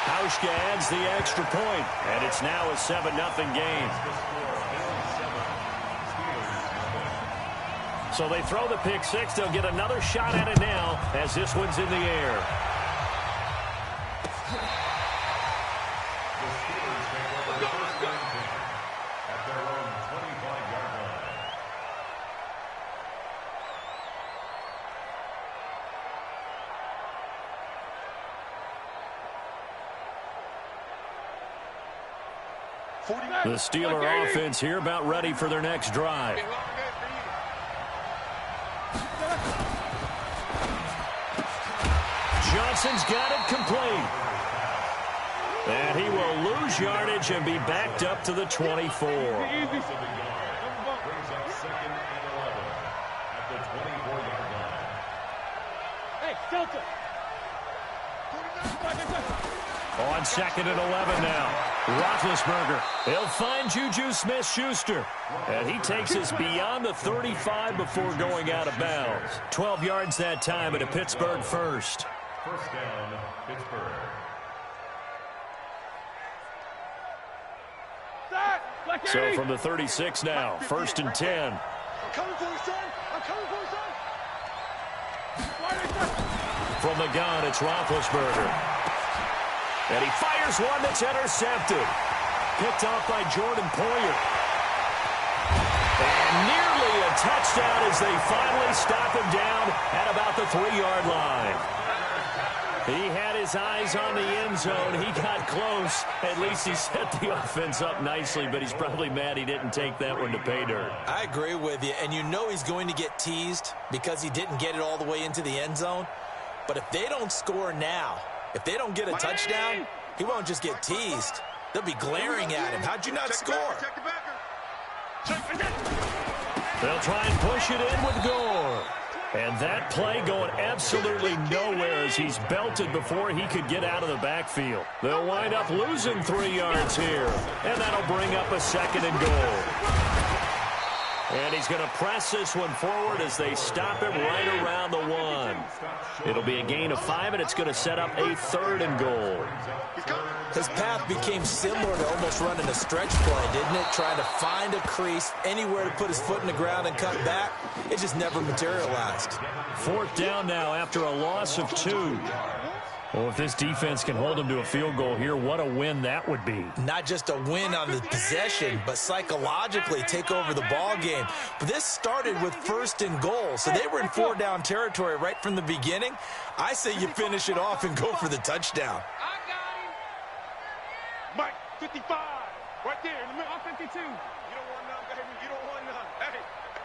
Hauschka adds the extra point, and it's now a 7-0 game. So they throw the pick six. They'll get another shot at it now as this one's in the air. The Steeler offense here about ready for their next drive. Johnson's got it complete. And he will lose yardage and be backed up to the 24. Brings up 2nd and 11 at the 24-yard line. Hey, Delta. On 2nd and 11 now. Roethlisberger. He'll find Juju Smith-Schuster. And he takes us beyond the 35 before going out of bounds. 12 yards that time, and a Pittsburgh first. First down, Pittsburgh. So from the 36 now, 1st and 10. I'm coming for you, son. I'm coming for you, son. From the gun, it's Roethlisberger. And he fires one that's intercepted. Picked off by Jordan Poyer. And nearly a touchdown as they finally stop him down at about the 3-yard line. He had his eyes on the end zone. He got close. At least he set the offense up nicely, but he's probably mad he didn't take that one to pay dirt. I agree with you, and you know he's going to get teased because he didn't get it all the way into the end zone. But if they don't score now, if they don't get a touchdown, he won't just get teased. They'll be glaring at him. How'd you not score? They'll try and push it in with Gore. And that play going absolutely nowhere as he's belted before he could get out of the backfield. They'll wind up losing 3 yards here. And that'll bring up a 2nd and goal. And he's going to press this one forward as they stop him right around the 1. It'll be a gain of 5, and it's going to set up a 3rd and goal. His path became similar to almost running a stretch play, didn't it? Trying to find a crease, anywhere to put his foot in the ground and cut back. It just never materialized. 4th down now after a loss of 2. Well, if this defense can hold him to a field goal here, what a win that would be. Not just a win on the possession, but psychologically take over the ball game. But this started with 1st and goal, so they were in 4-down territory right from the beginning. I say you finish it off and go for the touchdown. I got him. Mike, 55. Right there in the middle. 52. You don't want none, baby. You don't want none.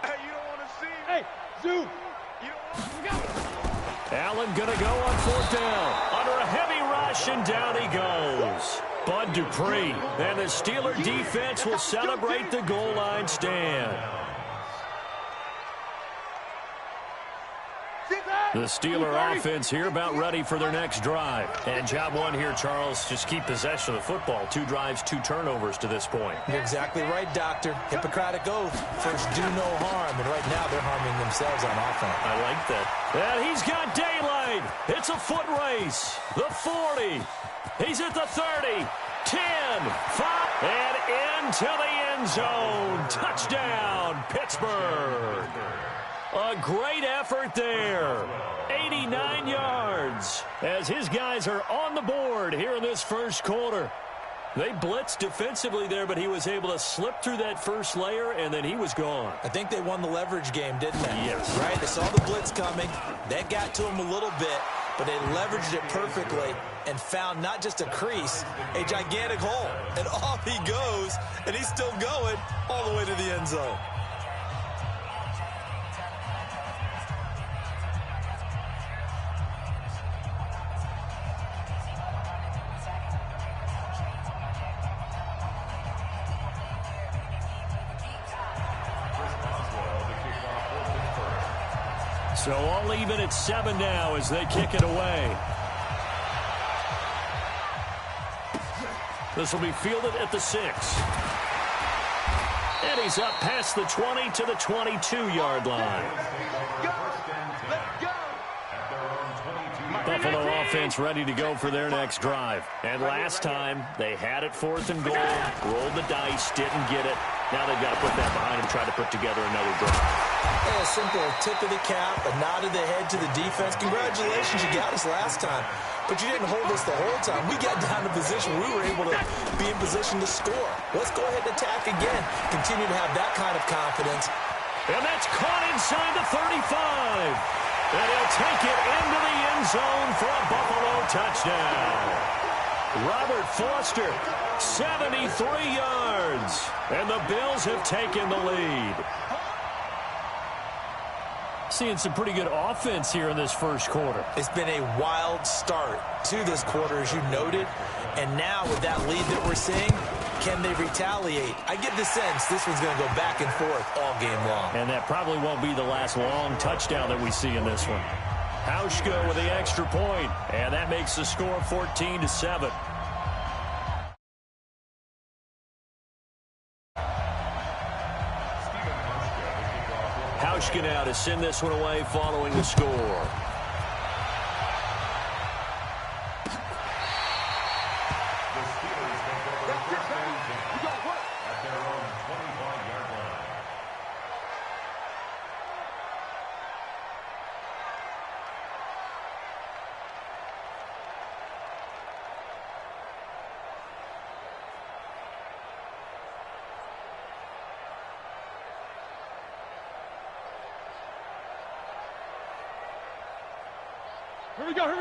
Hey, you don't want to see. Hey, Zoo. You don't want to go. Allen going to go on 4th down. Under a heavy rush, and down he goes. Bud Dupree. And the Steeler defense will celebrate the goal line stand. The Steeler offense here about ready for their next drive. And job one here, Charles, just keep possession of the football. 2 drives, 2 turnovers to this point. You're exactly right, Doctor. Hippocratic oath. First, do no harm. And right now, they're harming themselves on offense. I like that. And he's got daylight. It's a foot race. The 40. He's at the 30. 10, 5, and into the end zone. Touchdown, Pittsburgh. A great effort there. 89 yards as his guys are on the board here in this first quarter. They blitzed defensively there, but he was able to slip through that first layer, and then he was gone. I think they won the leverage game, didn't they? Yes. Right? They saw the blitz coming. That got to him a little bit, but they leveraged it perfectly and found not just a crease, a gigantic hole. And off he goes, and he's still going all the way to the end zone. So all even at 7 now as they kick it away. This will be fielded at the 6. And he's up past the 20 to the 22-yard line. Buffalo offense ready to go for their next drive. And last time, they had it 4th and goal, rolled the dice, didn't get it. Now they've got to put that behind them, try to put together another drive. A simple tip of the cap, a nod of the head to the defense. Congratulations, you got us last time. But you didn't hold us the whole time. We got down to position where we were able to be in position to score. Let's go ahead and attack again. Continue to have that kind of confidence. And that's caught inside the 35. And he'll take it into the end zone for a Buffalo touchdown. Robert Foster, 73 yards. And the Bills have taken the lead. Seeing some pretty good offense here in this first quarter. It's been a wild start to this quarter, as you noted. And now with that lead that we're seeing, can they retaliate? I get the sense this one's going to go back and forth all game long. And that probably won't be the last long touchdown that we see in this one. Hauschka with the extra point, and that makes the score 14-7. Hauschka now to send this one away following the score.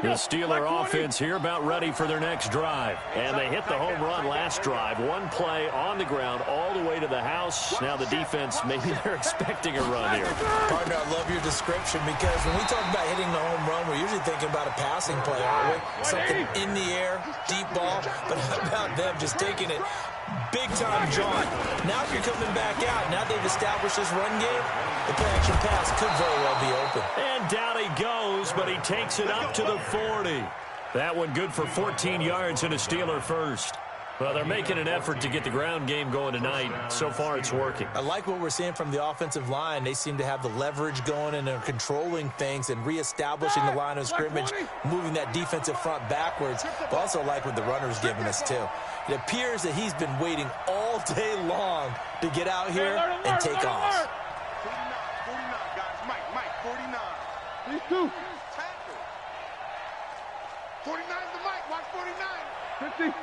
The Steeler offense here about ready for their next drive. And they hit the home run last drive. One play on the ground all the way to the house. Now the defense, maybe they're expecting a run here. Partner, I love your description because when we talk about hitting the home run, we're usually thinking about a passing play, aren't we? Something in the air, deep ball. But how about them just taking it big-time jaunt? Now if you're coming back out, now they've established this run game, the play-action pass could very well be open. And down he goes, but he takes it up to the 40. That one good for 14 yards and a Steeler first. Well, they're making an effort to get the ground game going tonight. So far, it's working. I like what we're seeing from the offensive line. They seem to have the leverage going, and they're controlling things and reestablishing the line of scrimmage, moving that defensive front backwards. But also like what the runner's giving us, too. It appears that he's been waiting all day long to get out here and take off. 49, guys. Mike, 49. These two. 49 is the Mike. Watch 49. 50.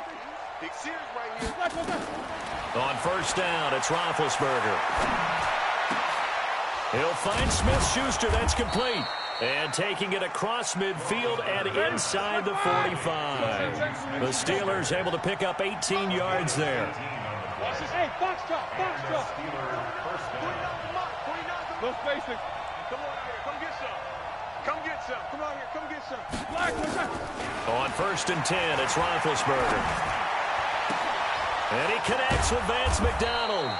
Big series right here. On first down, it's Roethlisberger. He'll find Smith-Schuster. That's complete. And taking it across midfield and inside the 45. The Steelers able to pick up 18 yards there. Hey, box drop. No spacing. Come on out here. Come get some. Come get some. Come on here. Come get some. On first and 10, it's Roethlisberger. And he connects with Vance McDonald.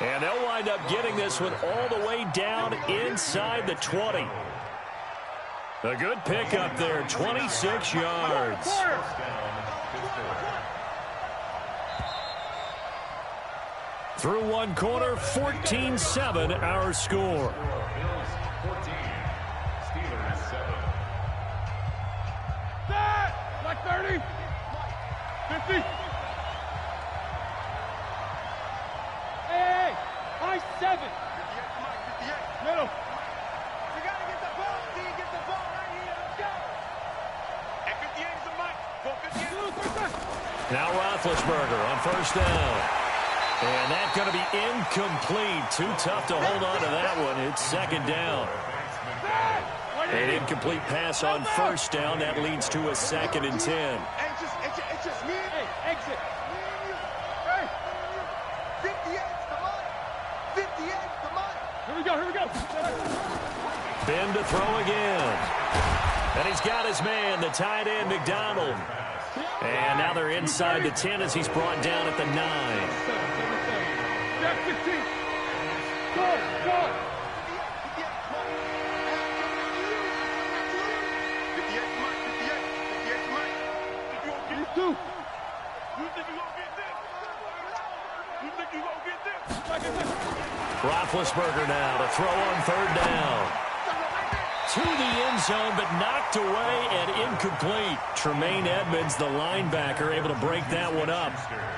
And they'll wind up getting this one all the way down inside the 20. A good pickup there, 26 yards. Through one quarter, 14-7 our score. Bills 14, Steelers 7. Like 30. 50. Hey, high 7. 58. Middle. You got to get the ball, D. Get the ball right here. Let's go. And 58 is the mic. Go 58. Now Roethlisberger on first down. And that's going to be incomplete. Too tough to hold on to that one. It's second down. An incomplete pass on first down. That leads to a second and 10. It's just me. Hey, exit. Hey. 58's the mic. 58's the mic. Here we go. Ben to throw again. And he's got his man, the tight end, McDonald. And now they're inside the 10 as he's brought down at the 9. 15. Go. Roethlisberger now to throw on third down. to the end zone, but knocked away and incomplete. Tremaine Edmonds, the linebacker, able to break that one up.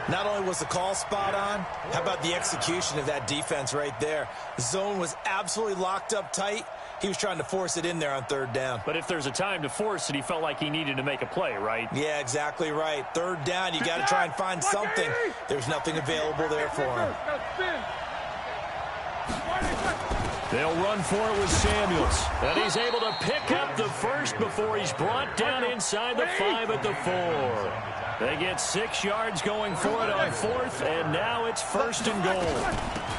Not only was the call spot on, how about the execution of that defense right there? The zone was absolutely locked up tight. He was trying to force it in there on third down. But if there's a time to force it, he felt like he needed to make a play, right? Yeah, exactly right. Third down, you got to try and find something. There's nothing available there for him. They'll run for it with Samuels. And he's able to pick up the first before he's brought down inside the 5 at the 4. They get 6 yards going for it on 4th, and now it's 1st and goal.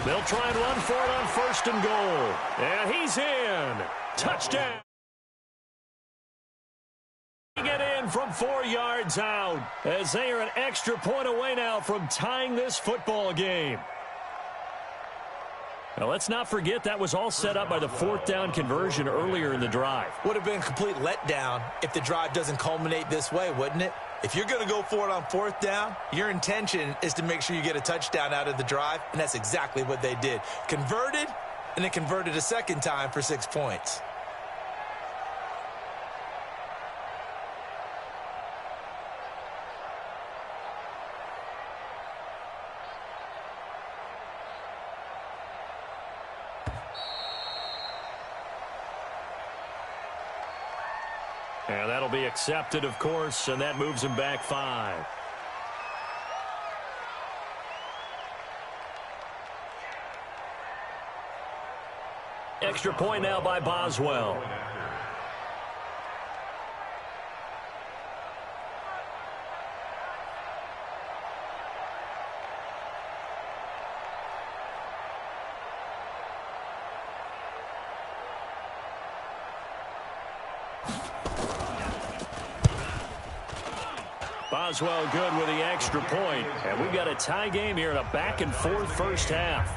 They'll try and run for it on 1st and goal. And he's in. Touchdown. Get in from 4 yards out as they are an extra point away now from tying this football game. Now, let's not forget that was all set up by the 4th down conversion earlier in the drive. Would have been a complete letdown if the drive doesn't culminate this way, wouldn't it? If you're going to go for it on 4th down, your intention is to make sure you get a touchdown out of the drive, and that's exactly what they did. Converted, and then converted a second time for 6 points. And that'll be accepted, of course, and that moves him back 5. Extra point now by Boswell. Boswell good with the extra point. And we've got a tie game here in a back-and-forth first half.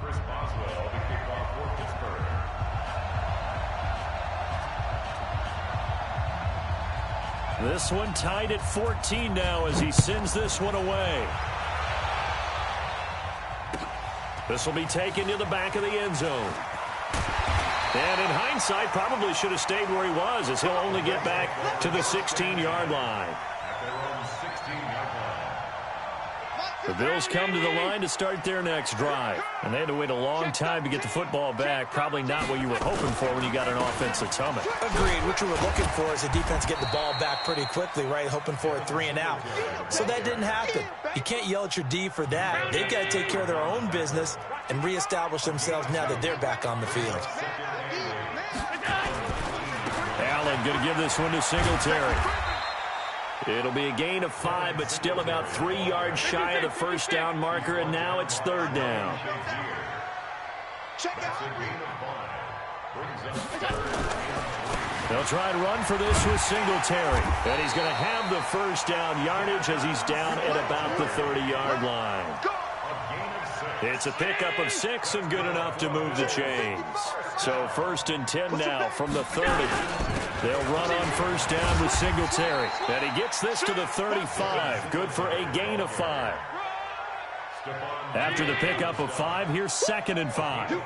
Chris Boswell, the kickoff for Pittsburgh. This one tied at 14 now as he sends this one away. This will be taken to the back of the end zone. And in hindsight, probably should have stayed where he was as he'll only get back to the 16-yard line. The Bills come to the line to start their next drive. And they had to wait a long time to get the football back. Probably not what you were hoping for when you got an offensive tumble. Agreed. What you were looking for is the defense get the ball back pretty quickly, right? Hoping for a 3 and out. So that didn't happen. You can't yell at your D for that. They've got to take care of their own business and reestablish themselves now that they're back on the field. Allen going to give this one to Singletary. It'll be a gain of 5, but still about 3 yards shy of the first down marker, and now it's 3rd down. They'll try and run for this with Singletary. And he's going to have the first down yardage as he's down at about the 30-yard line. It's a pickup of 6 and good enough to move the chains. So 1st and 10 now from the 30. They'll run on first down with Singletary. And he gets this to the 35. Good for a gain of 5. After the pickup of 5, here's 2nd and 5. And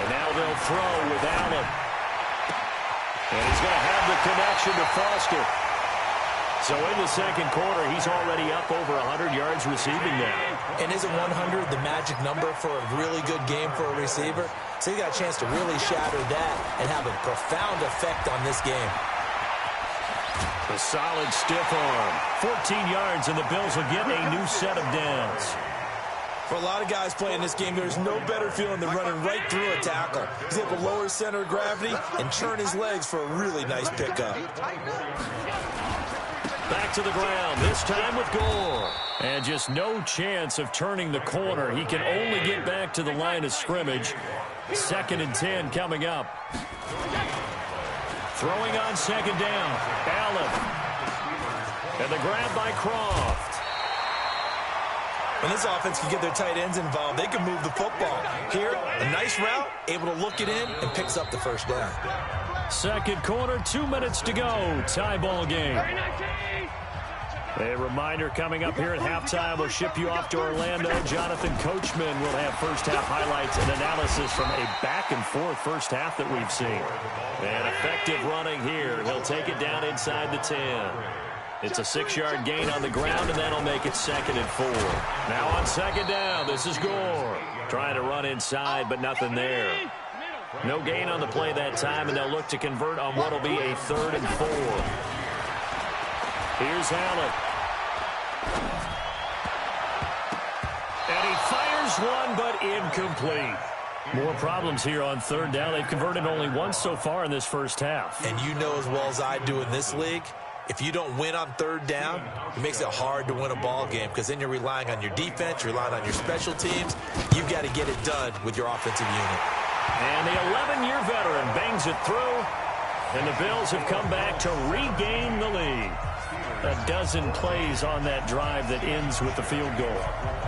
now they'll throw with Allen. And he's going to have the connection to Foster. So in the second quarter, he's already up over 100 yards receiving now. And isn't 100 the magic number for a really good game for a receiver? So he got a chance to really shatter that and have a profound effect on this game. A solid stiff arm. 14 yards, and the Bills will get a new set of downs. For a lot of guys playing this game, there's no better feeling than running right through a tackle. He's able to lower his center of gravity and turn his legs for a really nice pickup. Back to the ground, this time with Gore. And just no chance of turning the corner. He can only get back to the line of scrimmage. 2nd and 10 coming up. Throwing on 2nd down. Allen. And the grab by Croft. When this offense can get their tight ends involved, they can move the football. Here, a nice route, able to look it in, and picks up the first down. Second quarter, 2 minutes to go. Tie ball game. A reminder coming up here at halftime, we'll ship you off to Orlando. Jonathan Coachman will have first-half highlights and analysis from a back-and-forth first half that we've seen. And effective running here. He'll take it down inside the 10. It's a 6-yard gain on the ground, and that'll make it 2nd and 4. Now on 2nd down, this is Gore. Trying to run inside, but nothing there. No gain on the play that time, and they'll look to convert on what will be a 3rd and 4. Here's Allen. And he fires one, but incomplete. More problems here on 3rd down. They've converted only once so far in this first half. And you know as well as I do in this league, if you don't win on 3rd down, it makes it hard to win a ball game because then you're relying on your defense, you're relying on your special teams. You've got to get it done with your offensive unit. And the 11-year veteran bangs it through, and the Bills have come back to regain the lead. A dozen plays on that drive that ends with the field goal.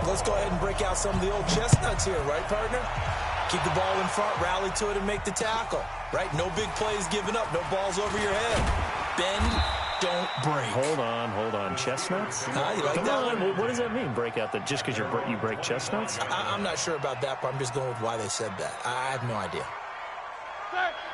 Let's go ahead and break out some of the old chestnuts here, right, partner? Keep the ball in front, rally to it, and make the tackle, right? No big plays given up, no balls over your head. Bend, don't break. Hold on. Chestnuts? You like Come that on. one? What does that mean, break out? That just because you break chestnuts? I'm not sure about that, but I'm just going with why they said that. I have no idea.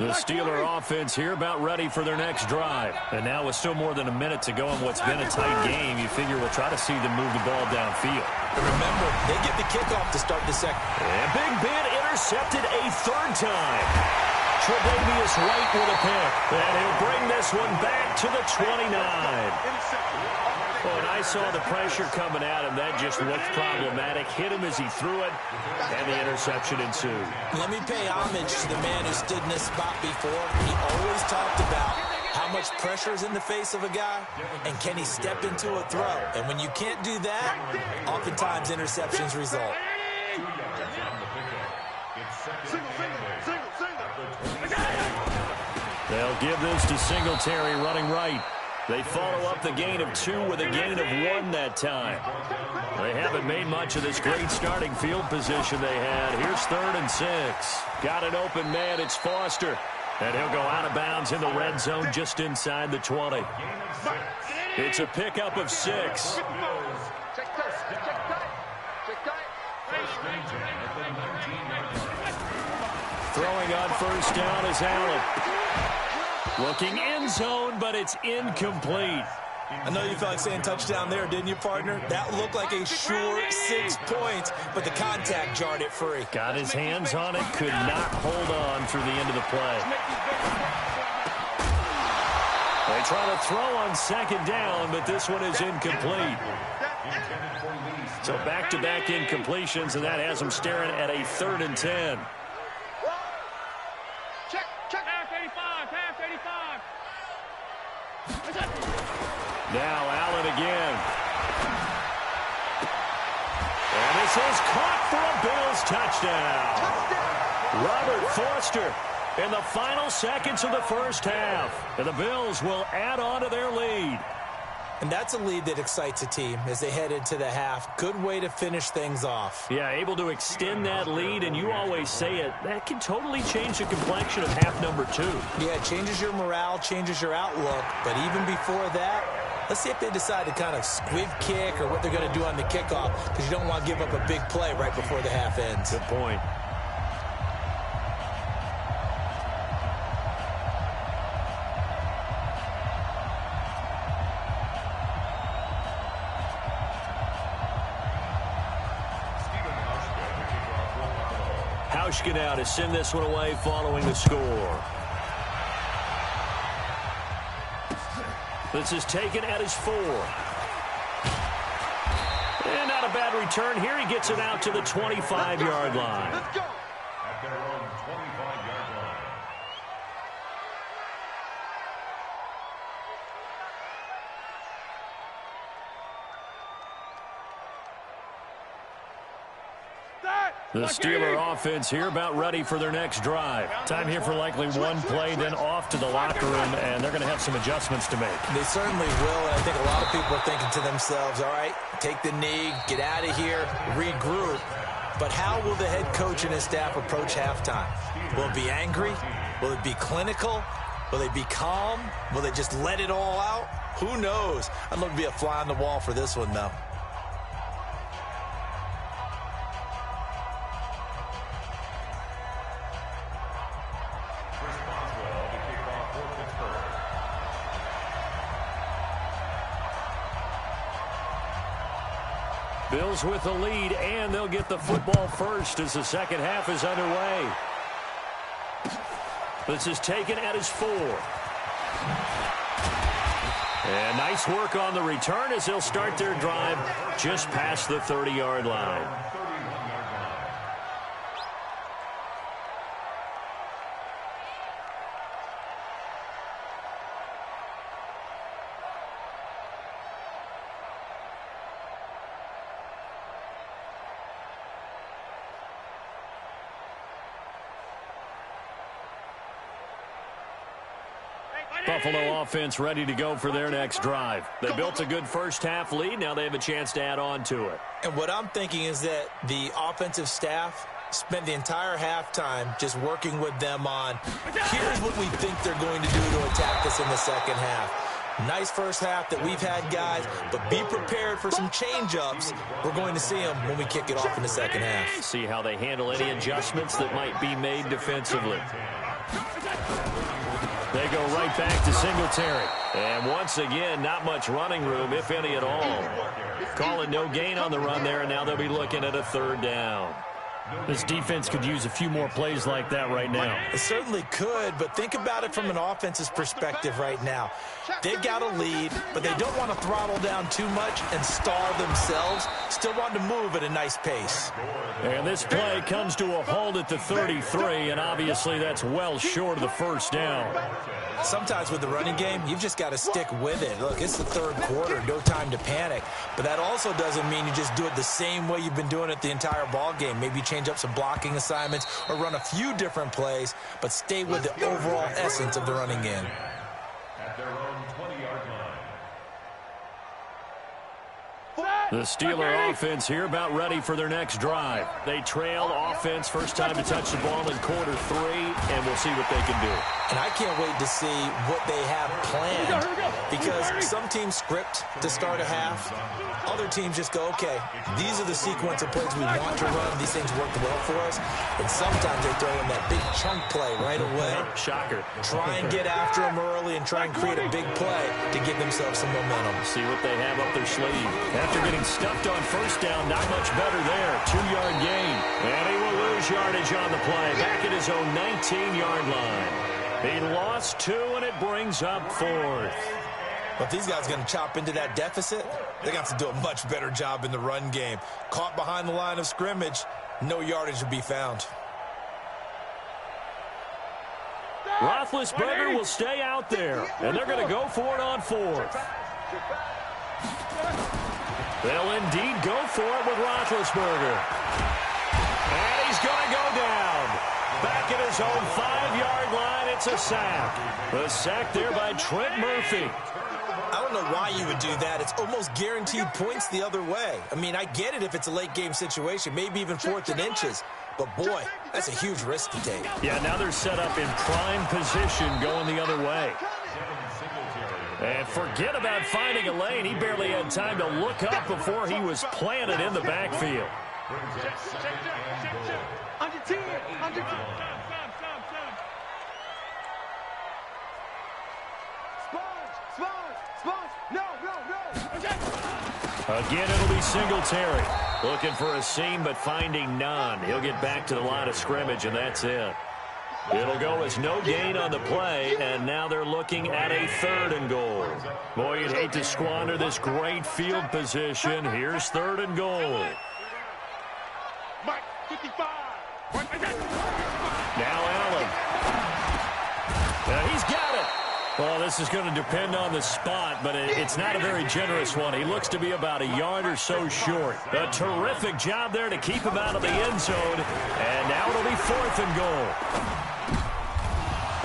The Steeler offense here about ready for their next drive. And now with still more than a minute to go in what's been a tight game, you figure we'll try to see them move the ball downfield. And remember, they get the kickoff to start the second. And Big Ben intercepted a 3rd time. Tre'Davious White with a pick. And he'll bring this one back to the 29. Oh, and I saw the pressure coming at him. That just looked problematic. Hit him as he threw it, and the interception ensued. Let me pay homage to the man who stood in this spot before. He always talked about how much pressure is in the face of a guy, and can he step into a throw. And when you can't do that, oftentimes interceptions result. They'll give this to Singletary running right. They follow up the gain of 2 with a gain of 1 that time. They haven't made much of this great starting field position they had. Here's 3rd and 6. Got an open man. It's Foster. And he'll go out of bounds in the red zone just inside the 20. It's a pickup of 6. Throwing on 1st down is Allen. Looking end zone, but it's incomplete. I know you felt like saying touchdown there, didn't you, partner? That looked like a sure 6 points, but the contact jarred it free. Got his hands on it, could not hold on through the end of the play. They try to throw on 2nd down, but this one is incomplete. So back-to-back incompletions, and that has them staring at a 3rd and 10. Now Allen again. And this is caught for a Bills touchdown. Robert Foster in the final seconds of the first half. And the Bills will add on to their lead. And that's a lead that excites a team as they head into the half. Good way to finish things off. Yeah, able to extend that lead, and you always say it, that can totally change the complexion of half number 2. Yeah, it changes your morale, changes your outlook. But even before that, let's see if they decide to kind of squib kick or what they're going to do on the kickoff, because you don't want to give up a big play right before the half ends. Good point. Hauschka to send this one away following the score. This is taken at his 4. And not a bad return here. He gets it out to the 25-yard line. At their own 25-yard line. The Steeler offense here about ready for their next drive. Time here for likely one play, then off to the locker room, and they're going to have some adjustments to make. They certainly will, and I think a lot of people are thinking to themselves, all right, take the knee, get out of here, regroup. But how will the head coach and his staff approach halftime? Will it be angry? Will it be clinical? Will they be calm? Will they just let it all out? Who knows? I'd love to be a fly on the wall for this one, though. Bills with the lead, and they'll get the football first as the second half is underway. This is taken at his 4. And nice work on the return as they'll start their drive just past the 30-yard line. Buffalo offense ready to go for their next drive. They built a good first-half lead. Now they have a chance to add on to it. And what I'm thinking is that the offensive staff spent the entire halftime just working with them on, here's what we think they're going to do to attack us in the second half. Nice first half that we've had, guys, but be prepared for some change-ups. We're going to see them when we kick it off in the second half. See how they handle any adjustments that might be made defensively. They go right back to Singletary. And once again, not much running room, if any at all. Call it no gain on the run there, and now they'll be looking at a 3rd down. This defense could use a few more plays like that right now. It certainly could, but think about it from an offense's perspective right now. They've got a lead, but they don't want to throttle down too much and starve themselves. Still want to move at a nice pace. And this play comes to a halt at the 33, and obviously that's well short of the first down. Sometimes with the running game, you've just got to stick with it. Look, it's the 3rd quarter, no time to panic. But that also doesn't mean you just do it the same way you've been doing it the entire ball game. Maybe change up some blocking assignments or run a few different plays, but stay with the overall essence of the running game. At their own 20-yard line. The Steeler offense here about ready for their next drive. They trail offense, first time to touch the ball in quarter 3, and we'll see what they can do. And I can't wait to see what they have planned, because some teams script to start a half. Other teams just go, okay, these are the sequence of plays we want to run. These things work well for us. And sometimes they throw in that big chunk play right away. Shocker. Try and get after them early and try and create a big play to give themselves some momentum. See what they have up their sleeve. After getting stuffed on first down, not much better there. 2-yard gain. And he will lose yardage on the play. Back at his own 19-yard line. He lost 2, and it brings up 4th. But these guys are going to chop into that deficit. They're going to have to do a much better job in the run game. Caught behind the line of scrimmage, no yardage to be found. Roethlisberger will stay out there, and they're going to go for it on 4th. They'll indeed go for it with Roethlisberger. And he's going to go down. Back at his own 5-yard line, it's a sack. The sack there by Trent Murphy. I don't know why you would do that. It's almost guaranteed points the other way. I mean, I get it if it's a late game situation, maybe even 4th and inches. But, boy, that's a huge risk to take. Yeah, now they're set up in prime position going the other way. And forget about finding a lane. He barely had time to look up before he was planted in the backfield. Again, it'll be Singletary. Looking for a seam, but finding none. He'll get back to the line of scrimmage, and that's it. It'll go as no gain on the play, and now they're looking at a 3rd and goal. Boy, you'd hate to squander this great field position. Here's 3rd and goal. Mike, 55. Now Allen. He's got it. Well, this is going to depend on the spot, but it's not a very generous one. He looks to be about a yard or so short. A terrific job there to keep him out of the end zone. And now it'll be 4th and goal.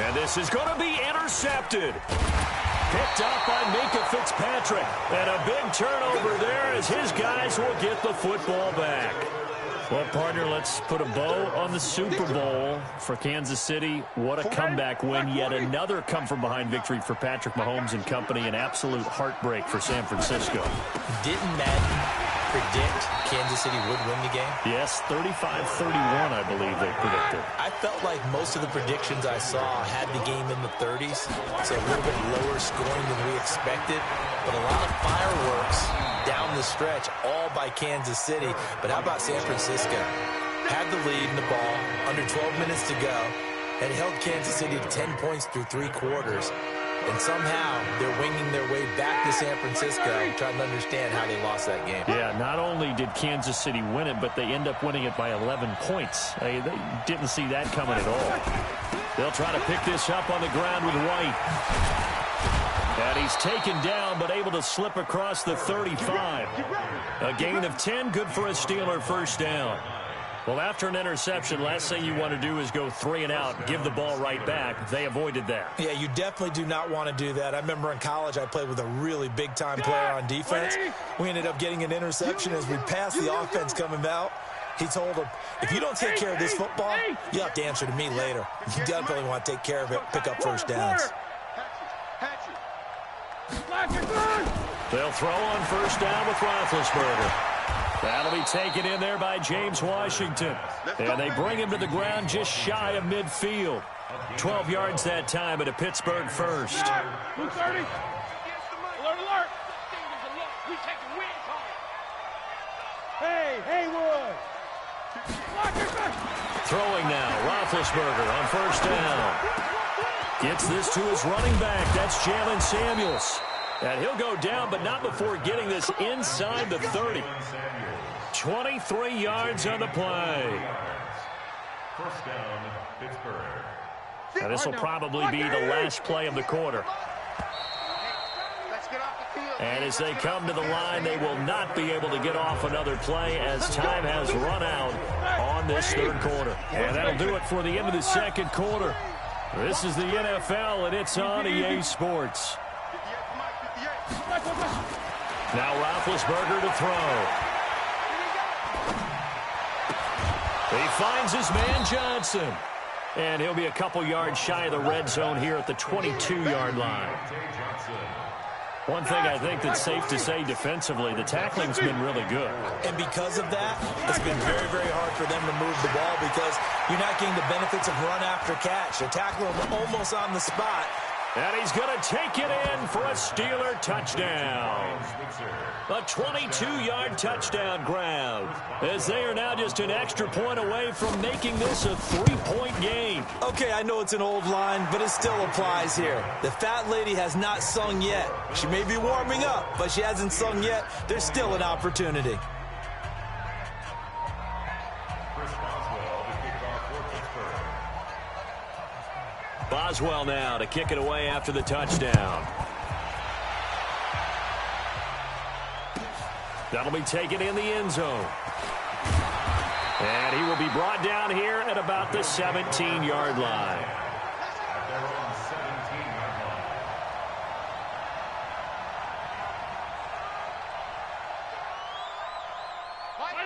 And this is going to be intercepted. Picked up by Minka Fitzpatrick. And a big turnover there as his guys will get the football back. Well, partner, let's put a bow on the Super Bowl for Kansas City. What a comeback win. Yet another come-from-behind victory for Patrick Mahomes and company. An absolute heartbreak for San Francisco. Didn't Madden predict Kansas City would win the game? Yes, 35-31, I believe they predicted. I felt like most of the predictions I saw had the game in the 30s, so a little bit lower scoring than we expected, but a lot of fireworks down the stretch, all by Kansas City. But how about San Francisco? Had the lead in the ball, under 12 minutes to go, and held Kansas City to 10 points through 3 quarters. And somehow they're winging their way back to San Francisco, trying to understand how they lost that game. Yeah, not only did Kansas City win it, but they end up winning it by 11 points. They didn't see that coming at all. They'll try to pick this up on the ground with White. And he's taken down, but able to slip across the 35. A gain of 10, good for a Steeler first down. Well, after an interception, last thing you want to do is go 3 and out, give the ball right back. They avoided that. Yeah, you definitely do not want to do that. I remember in college I played with a really big-time player on defense. We ended up getting an interception as we passed the offense coming out. He told him, if you don't take care of this football, you have to answer to me later. You definitely want to take care of it, pick up first downs. They'll throw on first down with Roethlisberger. That'll be taken in there by James Washington. And they bring him to the ground just shy of midfield. 12 yards that time at a Pittsburgh first. 230. Alert, alert. We taking wins home. Hey, Haywood. Throwing now, Roethlisberger on first down. Gets this to his running back. That's Jalen Samuels. And he'll go down, but not before getting this inside the 30. 23 yards on the play. First down, Pittsburgh. And this will probably be the last play of the quarter. And as they come to the line, they will not be able to get off another play as time has run out on this third quarter. And that'll do it for the end of the second quarter. This is the NFL, and it's on EA Sports. Now Roethlisberger to throw. He finds his man Johnson. And he'll be a couple yards shy of the red zone here at the 22-yard line. One thing I think that's safe to say defensively, the tackling's been really good. And because of that, it's been very, very hard for them to move the ball because you're not getting the benefits of run after catch. They're tackling him almost on the spot. And he's going to take it in for a Steeler touchdown. A 22-yard touchdown grab, as they are now just an extra point away from making this a 3-point game. Okay, I know it's an old line, but it still applies here. The fat lady has not sung yet. She may be warming up, but she hasn't sung yet. There's still an opportunity. Boswell now to kick it away after the touchdown. That'll be taken in the end zone. And he will be brought down here at about the 17-yard line.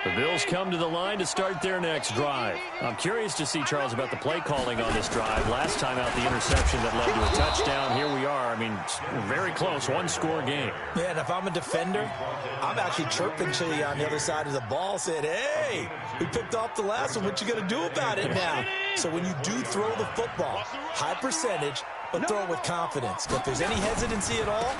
The Bills come to the line to start their next drive. I'm curious to see, Charles, about the play calling on this drive. Last time out, the interception that led to a touchdown. Here we are. I mean, very close, one-score game. Yeah, and if I'm a defender, I'm actually chirping to you on the other side of the ball, saying, hey, we picked off the last one. What you going to do about it now? So when you do throw the football, high percentage, but throw it with confidence. If there's any hesitancy at all,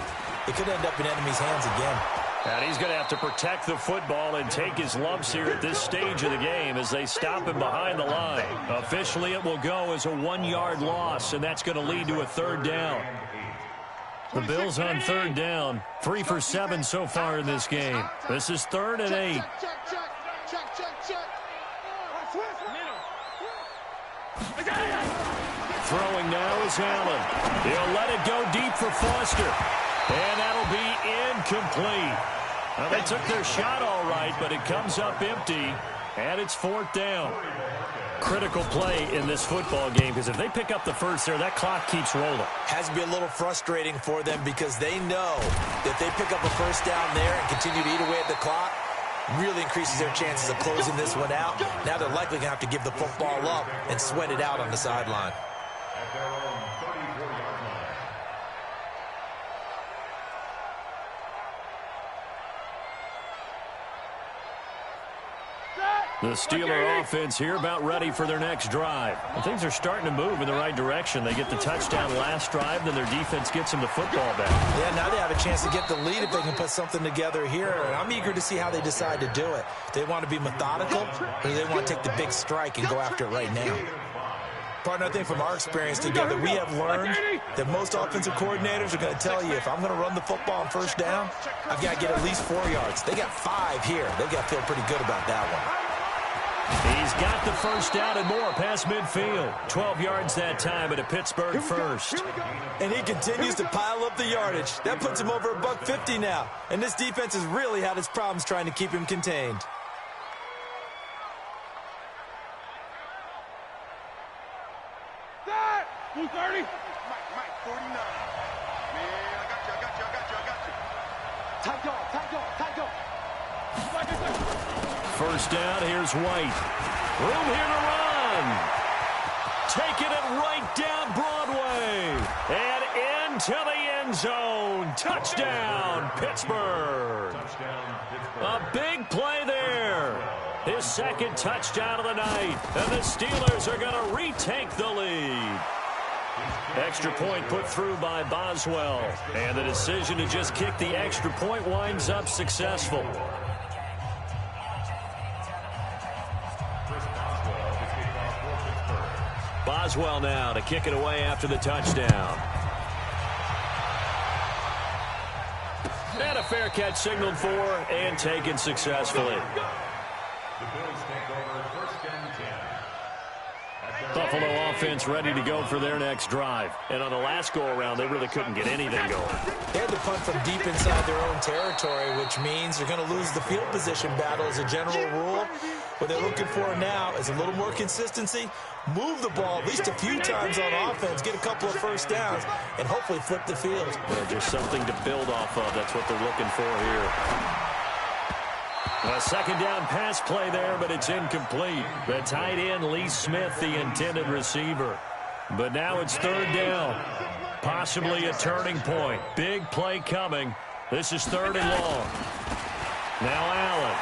it could end up in enemy's hands again. And he's going to have to protect the football and take his lumps here at this stage of the game as they stop him behind the line. Officially, it will go as a 1-yard loss, and that's going to lead to a third down. The Bills on third down, 3 for 7 so far in this game. This is 3rd and 8. Throwing now is Allen. He'll let it go deep for Foster. And that'll be incomplete. Well, they took their shot all right, but it comes up empty, and it's 4th down. Critical play in this football game, because if they pick up the first there, that clock keeps rolling. Has to be a little frustrating for them because they know that if they pick up a first down there and continue to eat away at the clock, really increases their chances of closing this one out. Now they're likely going to have to give the football up and sweat it out on the sideline. At their own 34-yard line. The Steeler offense here about ready for their next drive. And things are starting to move in the right direction. They get the touchdown last drive, then their defense gets them the football back. Yeah, now they have a chance to get the lead if they can put something together here. And I'm eager to see how they decide to do it. Do they want to be methodical, or do they want to take the big strike and go after it right now? Partner, I think from our experience together, we have learned that most offensive coordinators are going to tell you, if I'm going to run the football on first down, I've got to get at least 4 yards. They got 5 here. They've got to feel pretty good about that one. He's got the first down and more past midfield. 12 yards that time at a Pittsburgh first. And he continues to pile up the yardage. That puts him over $150 now. And this defense has really had its problems trying to keep him contained. That! 230. Mike, 49. Man, I got you. Tight dog. First down, here's White. Room here to run. Taking it right down Broadway. And into the end zone. Touchdown, Pittsburgh. A big play there. His second touchdown of the night. And the Steelers are going to retake the lead. Extra point put through by Boswell. And the decision to just kick the extra point winds up successful. Boswell now to kick it away after the touchdown. And a fair catch signaled for and taken successfully. The Bills take over first and 10. Buffalo offense ready to go for their next drive. And on the last go-around, they really couldn't get anything going. They had to punt from deep inside their own territory, which means they're going to lose the field position battle as a general rule. What they're looking for now is a little more consistency, move the ball at least a few times on offense, get a couple of first downs, and hopefully flip the field. Well, just something to build off of. That's what they're looking for here. A second down pass play there, but it's incomplete. The tight end, Lee Smith, the intended receiver. But now it's third down. Possibly a turning point. Big play coming. This is third and long. Now Allen.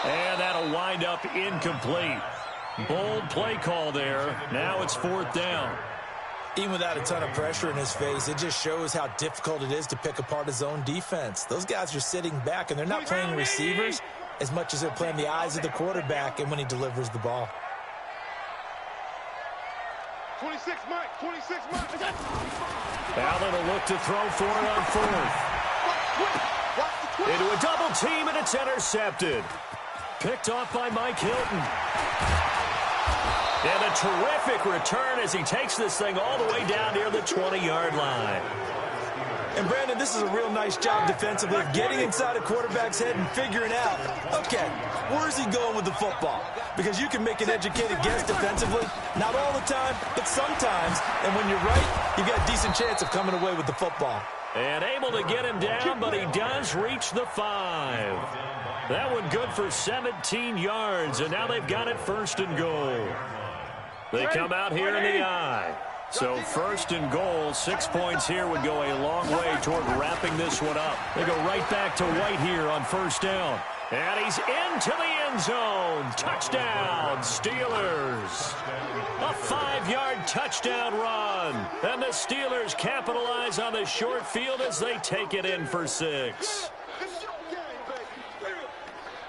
And that'll wind up incomplete. Bold play call there. Now it's fourth down. Even without a ton of pressure in his face, it just shows how difficult it is to pick apart his own defense. Those guys are sitting back, and they're not playing receivers as much as they're playing the eyes of the quarterback and when he delivers the ball. 26, Mike. Allen will look to throw for it on fourth. Into a double team, and it's intercepted. Picked off by Mike Hilton. And a terrific return as he takes this thing all the way down near the 20-yard line. And, Brandon, this is a real nice job defensively of getting inside a quarterback's head and figuring out, okay, where's he going with the football? Because you can make an educated guess defensively, not all the time, but sometimes. And when you're right, you've got a decent chance of coming away with the football. And able to get him down, but he does reach the 5. That one good for 17 yards, and now they've got it first and goal. They come out here in the I. So first and goal, 6 points here would go a long way toward wrapping this one up. They go right back to White here on first down. And he's into the end zone. Touchdown, Steelers. A 5-yard touchdown run. And the Steelers capitalize on the short field as they take it in for 6.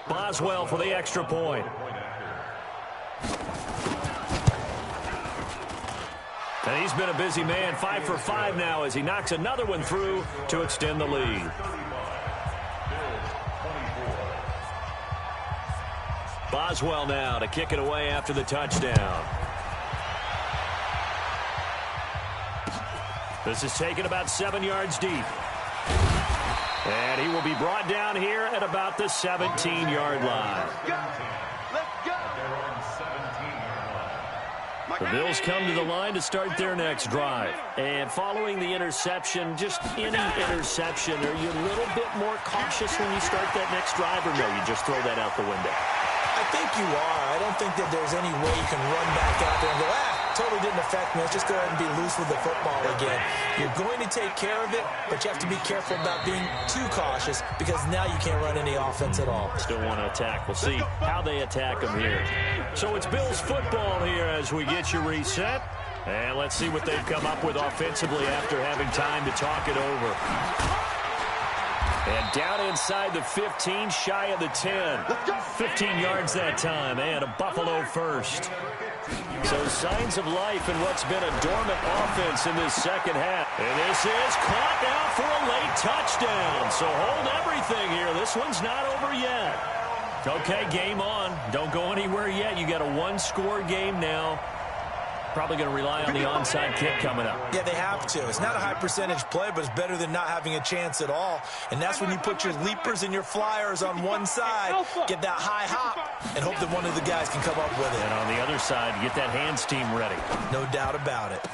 Boswell for the extra point. And he's been a busy man, 5 for 5 now as he knocks another one through to extend the lead. Boswell now to kick it away after the touchdown. This is taken about 7 yards deep. And he will be brought down here at about the 17-yard line. Let's go. They're on 17-yard line. Mike, The Bills come to the line to start their next drive. And following the interception, just any interception, are you a little bit more cautious when you start that next drive, or no, you just throw that out the window? I think you are. I don't think that there's any way you can run back out there and go, totally didn't affect me. Let's just go ahead and be loose with the football again. You're going to take care of it, but you have to be careful about being too cautious because now you can't run any offense at all. Still want to attack. We'll see how they attack them here. So it's Bills football here as we get you reset. And let's see what they've come up with offensively after having time to talk it over. And down inside the 15, shy of the 10. 15 yards that time, and a Buffalo first. So signs of life in what's been a dormant offense in this second half. And this is caught now for a late touchdown. So hold everything here. This one's not over yet. Okay, game on. Don't go anywhere yet. You got a one-score game now. Probably going to rely on the onside kick coming up. Yeah, they have to. It's not a high-percentage play, but it's better than not having a chance at all. And that's when you put your leapers and your flyers on one side, get that high hop, and hope that one of the guys can come up with it. And on the other side, get that hands team ready. No doubt about it.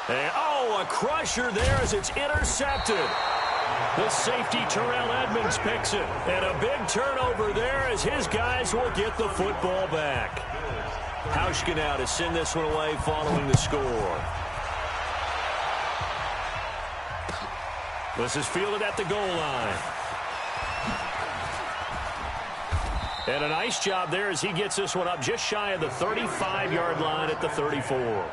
And, oh, a crusher there as it's intercepted. The safety, Terrell Edmonds, picks it. And a big turnover there as his guys will get the football back. Hauschka now to send this one away following the score. This is fielded at the goal line. And a nice job there as he gets this one up just shy of the 35-yard line at the 34.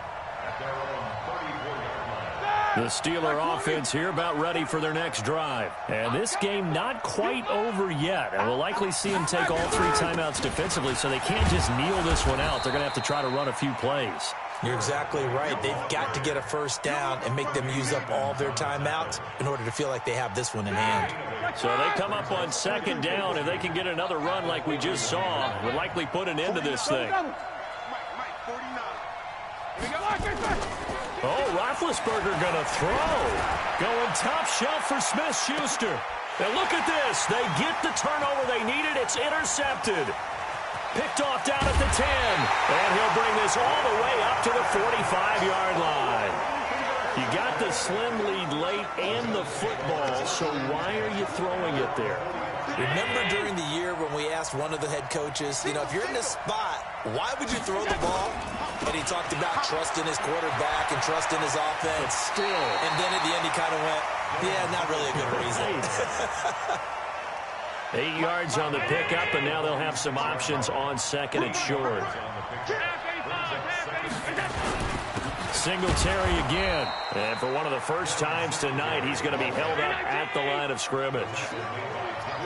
The Steeler offense here about ready for their next drive. And this game not quite over yet. And we'll likely see them take all three timeouts defensively, so they can't just kneel this one out. They're going to have to try to run a few plays. You're exactly right. They've got to get a first down and make them use up all their timeouts in order to feel like they have this one in hand. So they come up on second down. If they can get another run like we just saw, would likely put an end to this thing. Oh, Roethlisberger going to throw. Going top shelf for Smith-Schuster. And look at this. They get the turnover they needed. It's intercepted. Picked off down at the 10. And he'll bring this all the way up to the 45-yard line. You got the slim lead late and the football, so why are you throwing it there? Remember during the year when we asked one of the head coaches, you know, if you're in this spot, why would you throw the ball? And he talked about trust in his quarterback and trust in his offense. But still. And then at the end he kind of went, yeah, not really a good reason. 8 yards on the pickup, and now they'll have some options on second and short. Singletary again. And for one of the first times tonight, he's going to be held up at the line of scrimmage.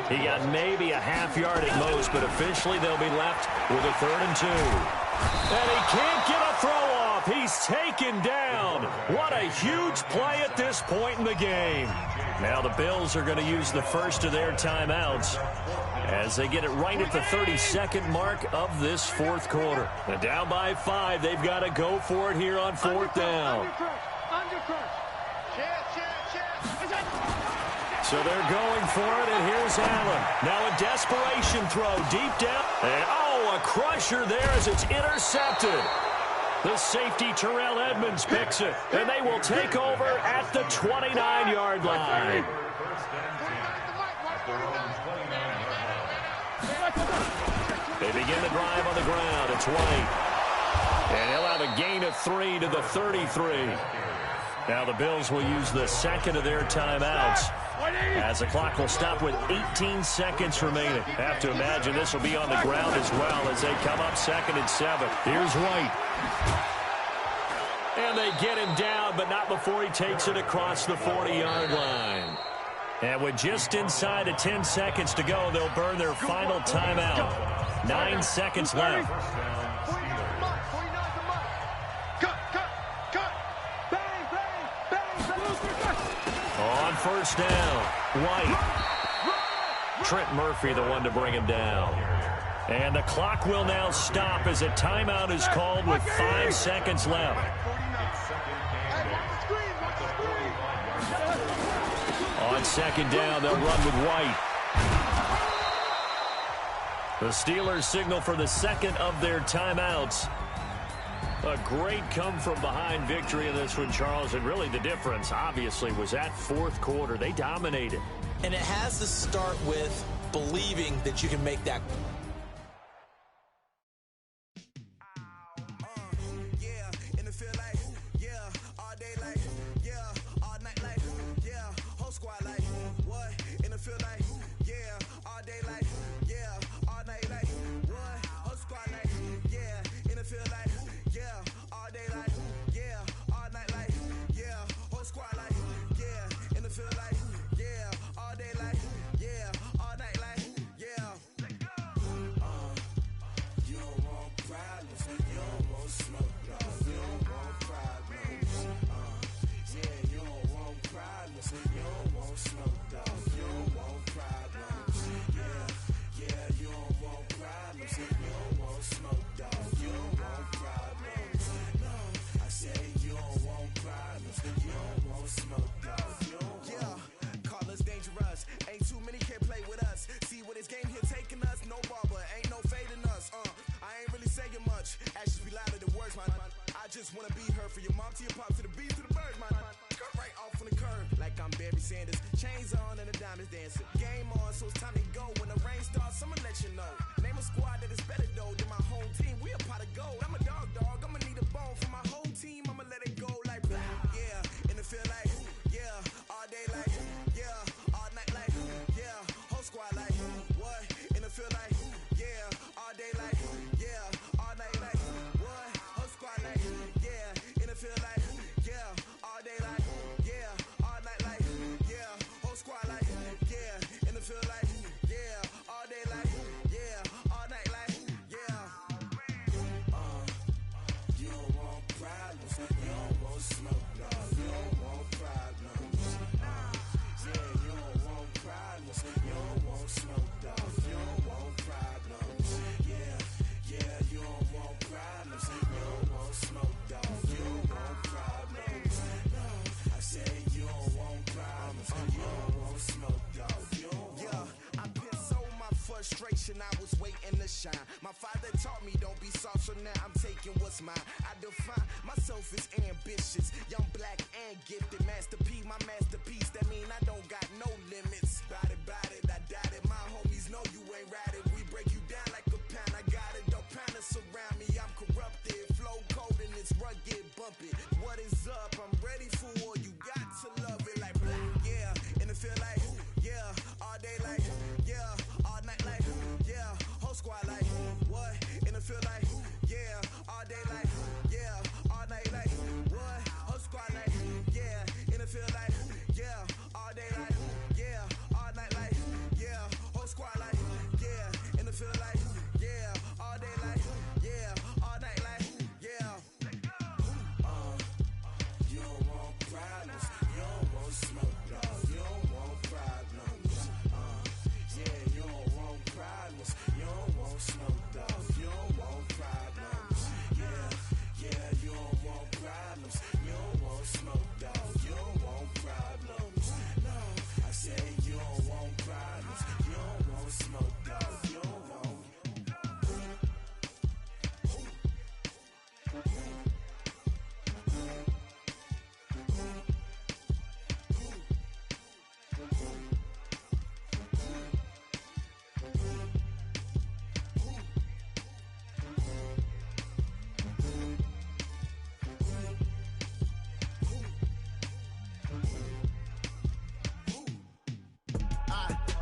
He got maybe a half yard at most, but officially they'll be left with a 3rd and 2. And he can't get a throw off. He's taken down. What a huge play at this point in the game. Now the Bills are going to use the first of their timeouts as they get it right at the 32nd mark of this fourth quarter. And down by 5, they've got to go for it here on 4th down. So they're going for it, and here's Allen. Now a desperation throw deep down. And oh, a crusher there as it's intercepted. The safety, Terrell Edmonds, picks it, and they will take over at the 29-yard line. They begin the drive on the ground. It's White. And he'll have a gain of 3 to the 33. Now the Bills will use the second of their timeouts as the clock will stop with 18 seconds remaining. Have to imagine this will be on the ground as well as they come up 2nd and 7. Here's White. And they get him down, but not before he takes it across the 40-yard line. And with just inside of 10 seconds to go, they'll burn their final timeout. 9 seconds left. On first down, White. Trent Murphy, the one to bring him down. And the clock will now stop as a timeout is called with 5 seconds left. On second down, they'll run with White. The Steelers signal for the second of their timeouts. A great come-from-behind victory in this one, Charles, and really the difference, obviously, was that fourth quarter. They dominated. And it has to start with believing that you can make that. I was waiting to shine. My father taught me don't be soft, so now I'm taking what's mine. I define myself as ambitious, young, black, and gifted. Master P, my masterpiece. That mean I don't got no limits. Bout it, I doubt it. My homies know you ain't ratted. We break you down like a pound. I got it, don't pound to surround me. I'm corrupted, flow cold and it's rugged, bumpy. What is up? I'm ready for war. You got to love it like black, yeah. And it feel like, yeah, all day like, yeah, all night like, yeah, whole squad like, what? And it feel like, yeah, all day like, yeah, all night like, what? Whole squad like, yeah, and it feel like, yeah, all day like, yeah, all night like, yeah, whole squad like, yeah, and it feel like, yeah, all day like, yeah, all night like, yeah. You don't want problems, you don't want smoke, dog. You don't want problems. Yeah, you don't want problems, you don't want smoke, dog. You don't want problems. Yeah, you don't want problems, you don't want smoke, dog. You don't want problems. No, I say you don't want problems, you don't want smoke, dog. You don't want.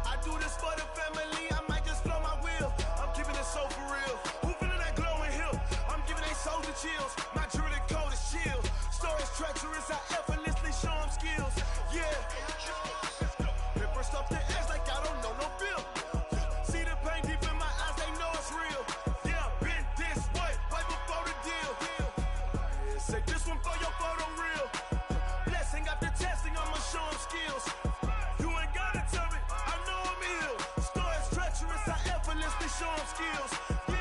I do this for the family, I might just blow my wheel. I'm keeping it so for real. Who feeling that glowing hill? I'm giving they souls the chills. My jewelry cold is chill. Stories treacherous, I effortlessly show them skills. Yeah. Paper stuff the edge like I don't know no feel. See the pain deep in my eyes, they know it's real. Yeah, been this way, right before the deal. Say this one for your photo real. Blessing after testing, I'ma show them skills. You ain't gotta tell me, I know I'm ill. Stories treacherous, I effortlessly show them skills. Yeah,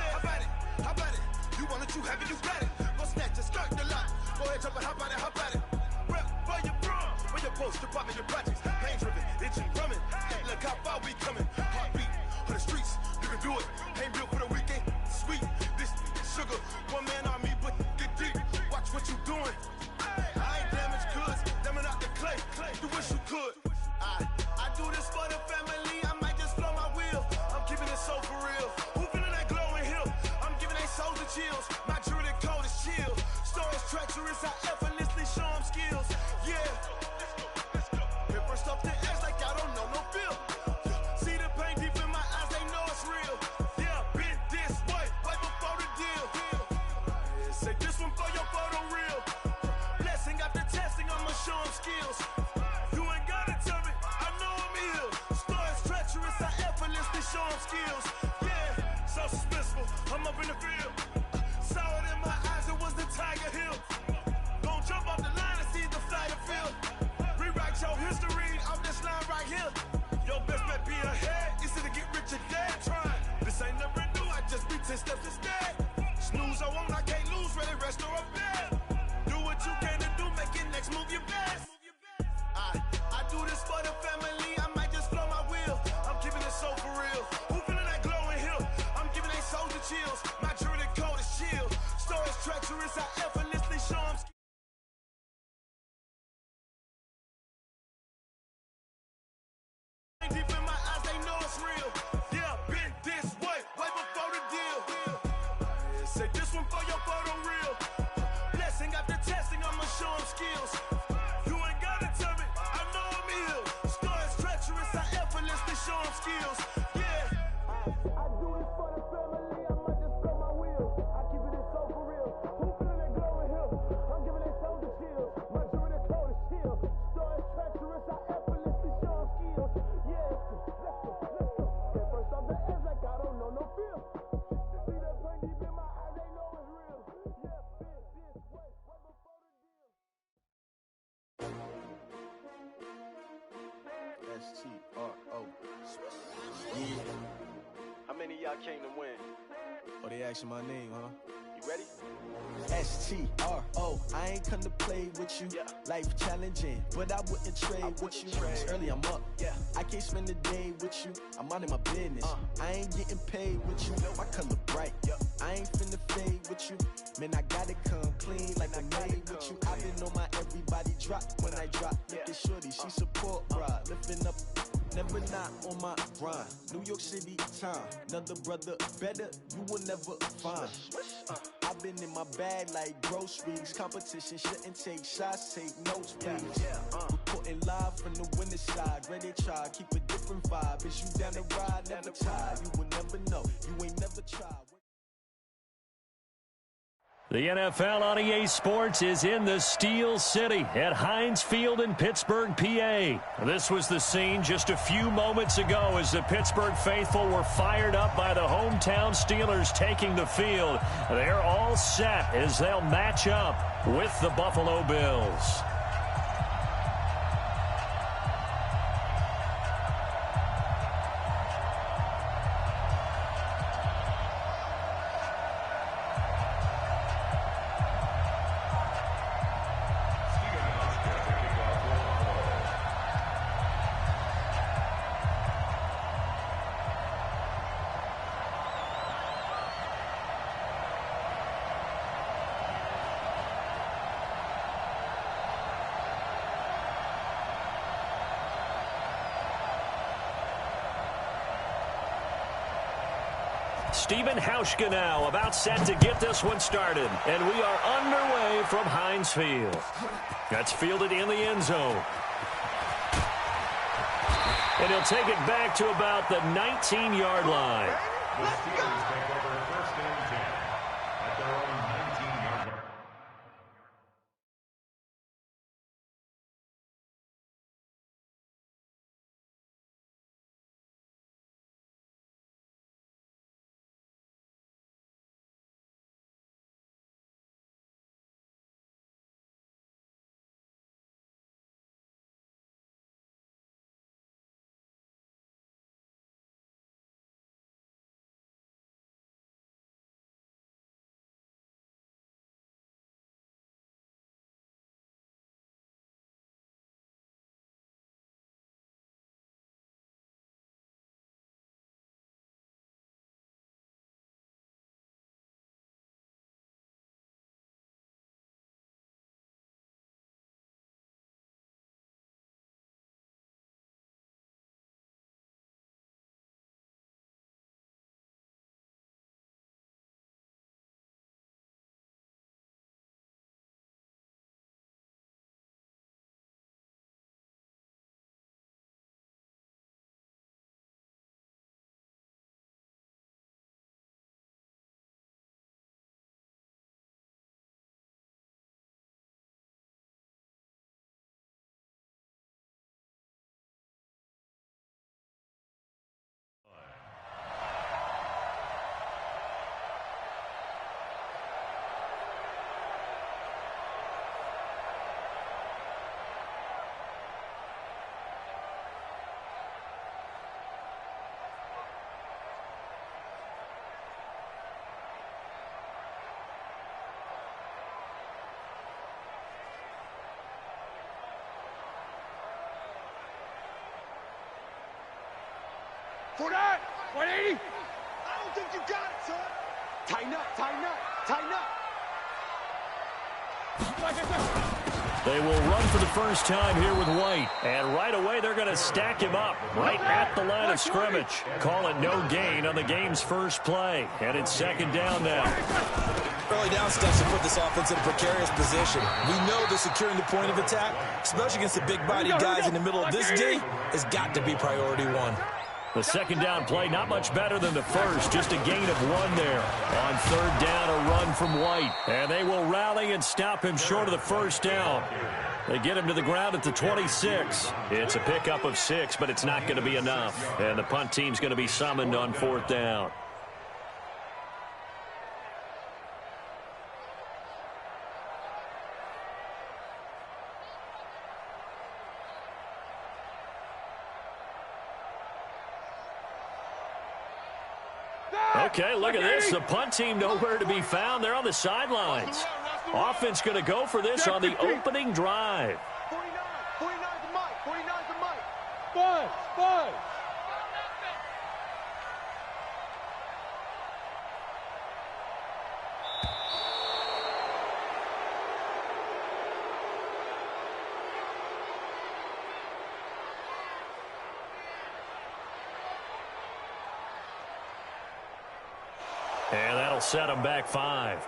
how about it? You want it, you have it, you got it. Go snatch it, skirt the lot. Go ahead, jump it, how about it? Rep for your bro, for your post, your pop, and your projects. Pain driven, itching, drumming. Look how far we coming. Heartbeat for the streets, you can do it. Ain't built for the weekend, sweet. This sugar, one man army, but get deep. on skills. Yeah, so suspenseful. I'm up in the field. Saw it in my eyes, it was the Tiger Hill. Gon' jump off the line and see the flight of field. Rewrite your history off this line right here. Your best bet be ahead. Easy to get rich or dead trying. This ain't never new, I just be 10 steps instead. Snooze I won't, I can't lose, ready, rest or a bed. Do what you can to do, make your next move your best. I do this for the family, I might just flow my wheel. I'm keeping it so for real. Who feeling that glowing hill? I'm giving they soldier chills. My jewelry code is chill. Stories treacherous, I effortlessly show them. Deep in my eyes, they know it's real. Yeah, been this way before the deal. Say this one for your photo reel. Blessing after testing, I'ma show them skills. You ain't gotta tell me, I know I'm ill. Stories treacherous, I effortlessly show them skills. Yeah. I do this for the family, I might just blow my wheel. I keep it so for real. Who feeling that glowing hill? I'm giving they soldier chills. My jewelry code is chill. Stories treacherous, I effortlessly show them skills. Yeah, let's go. Get first off the edge like I don't know no feel. See the pain deep in my eyes, they know it's real. Yeah, been this way before the deal. S-T-R-O. Yeah. How many of y'all came to win? Oh, they asking my name, huh? You ready? S-T-R-O. I ain't come to play with you. Life challenging, but I wouldn't trade with you. It's early, I'm up. I can't spend the day with you. I'm out of my business. I ain't getting paid with you. My color bright. I ain't finna fade with you. Man, I gotta come clean like I made with you. I been on my everybody drop when I drop. Look at shorty, she support bra. Lifting up, never not on my grind. New York City time. Another brother better, you will never find. I've been in my bag like groceries. Competition shouldn't take shots, take notes, please. Reporting live from the winning side. Ready to try, keep a different vibe. Is you down the ride, never tired. You will never know, you ain't never tried. The NFL on EA Sports is in the Steel City at Heinz Field in Pittsburgh, PA. This was the scene just a few moments ago as the Pittsburgh faithful were fired up by the hometown Steelers taking the field. They're all set as they'll match up with the Buffalo Bills. Stephen Hauschka now about set to get this one started. And we are underway from Heinz Field. That's fielded in the end zone. And he'll take it back to about the 19-yard line. The Steelers take over first and 10 at their own 49, 180. I don't think you got it, son. Tighten up, tighten up, tighten up. They will run for the first time here with White. And right away, they're going to stack him up right at the line of scrimmage. Call it no gain on the game's first play. And it's second down now. Early down steps to put this offense in a precarious position. We know that securing the point of attack, especially against the big-bodied guys in the middle of this D, has got to be priority one. The second down play, not much better than the first. Just a gain of 1 there. On third down, a run from White. And they will rally and stop him short of the first down. They get him to the ground at the 26. It's a pickup of 6, but it's not going to be enough. And the punt team's going to be summoned on fourth down. Okay, look at this. The punt team nowhere to be found. They're on the sidelines. Offense going to go for this on the opening drive. 49, 49's the mic, 49's the mic. Buzz, buzz. And that'll set them back 5.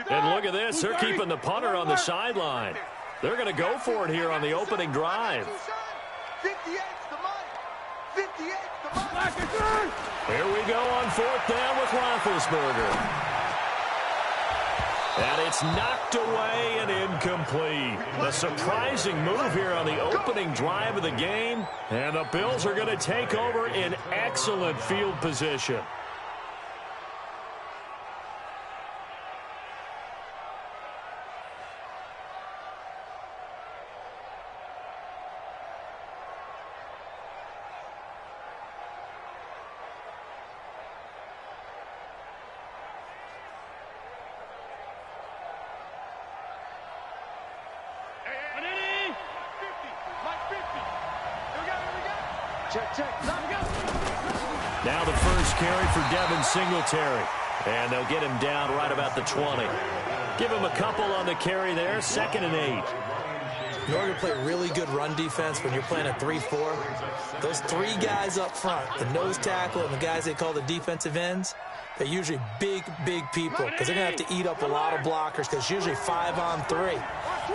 And look at this. They're keeping the punter on the sideline. They're going to go for it here on the opening drive. 58's the mic. 58's the mic. Here we go on fourth down with Roethlisberger. And it's knocked away and incomplete. A surprising move here on the opening drive of the game. And the Bills are going to take over in excellent field position. Now the first carry for Devin Singletary. And they'll get him down right about the 20. Give him a couple on the carry there. 2nd and 8. In order to play really good run defense when you're playing a 3-4, those 3 guys up front, the nose tackle and the guys they call the defensive ends, they're usually big, big people because they're going to have to eat up a lot of blockers because it's usually 5-on-3.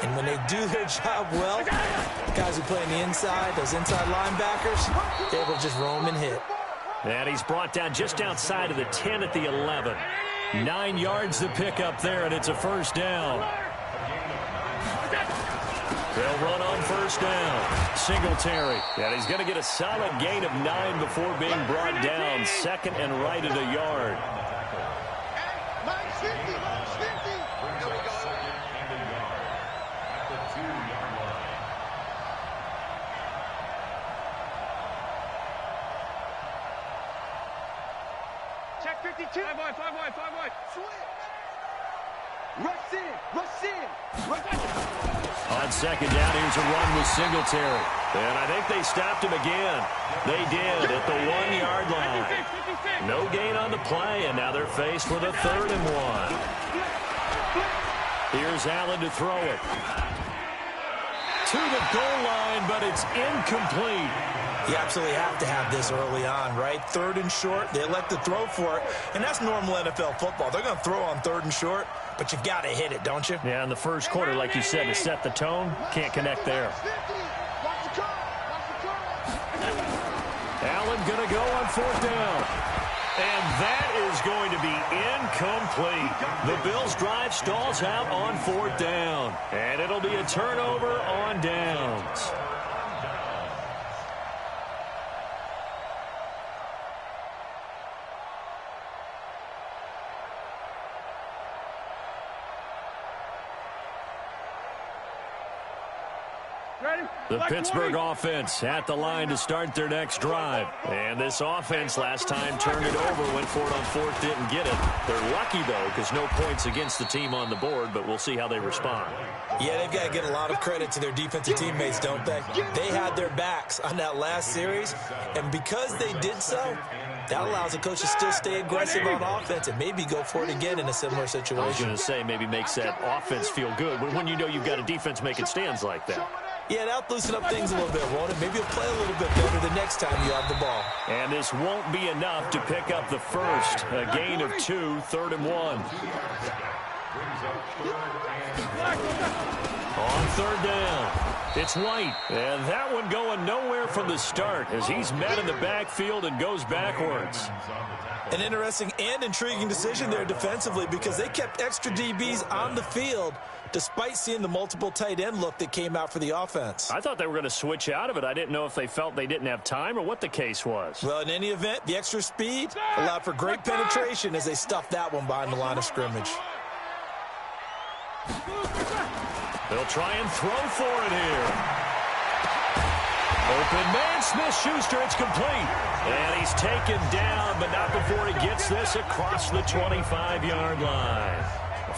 And when they do their job well, the guys who play on the inside, those inside linebackers, they're able to just roam and hit. And he's brought down just outside of the 10 at the 11. 9 yards to pick up there, and it's a first down. They'll run on first down. Singletary. And he's going to get a solid gain of 9 before being brought down. 2nd and right at a yard. Check 52. 5 wide, 5 wide, 5 wide. Rush in, rush in, rush in. On second down, here's a run with Singletary. And I think they stopped him again. They did at the 1-yard line. No gain on the play, and now they're faced with a 3rd and 1. Here's Allen to throw it. To the goal line, but it's incomplete. You absolutely have to have this early on, right? 3rd and short, they elect to throw for it, and that's normal NFL football. They're going to throw on 3rd and short, but you've got to hit it, don't you? Yeah, in the first quarter, like you said, to set the tone, can't connect there. Allen going to go on 4th down. And that is going to be incomplete. The Bills' drive stalls out on 4th down. And it'll be a turnover on downs. The Pittsburgh offense at the line to start their next drive. And this offense last time turned it over, went for it on fourth, didn't get it. They're lucky, though, because no points against the team on the board, but we'll see how they respond. Yeah, they've got to get a lot of credit to their defensive teammates, don't they? They had their backs on that last series, and because they did so, that allows the coach to still stay aggressive on offense and maybe go for it again in a similar situation. I was going to say maybe makes that offense feel good when you know you've got a defense making stands like that. Yeah, that'll loosen up things a little bit, won't it? Maybe you'll play a little bit better the next time you have the ball. And this won't be enough to pick up the first. A gain of 2, 3rd and 1. On 3rd down, it's White. And that one going nowhere from the start as he's met in the backfield and goes backwards. An interesting and intriguing decision there defensively because they kept extra DBs on the field despite seeing the multiple tight end look that came out for the offense. I thought they were going to switch out of it. I didn't know if they felt they didn't have time or what the case was. Well, in any event, the extra speed allowed for great penetration as they stuffed that one behind the line of scrimmage. They'll try and throw for it here. Open man, Smith-Schuster, it's complete. And he's taken down, but not before he gets this across the 25-yard line.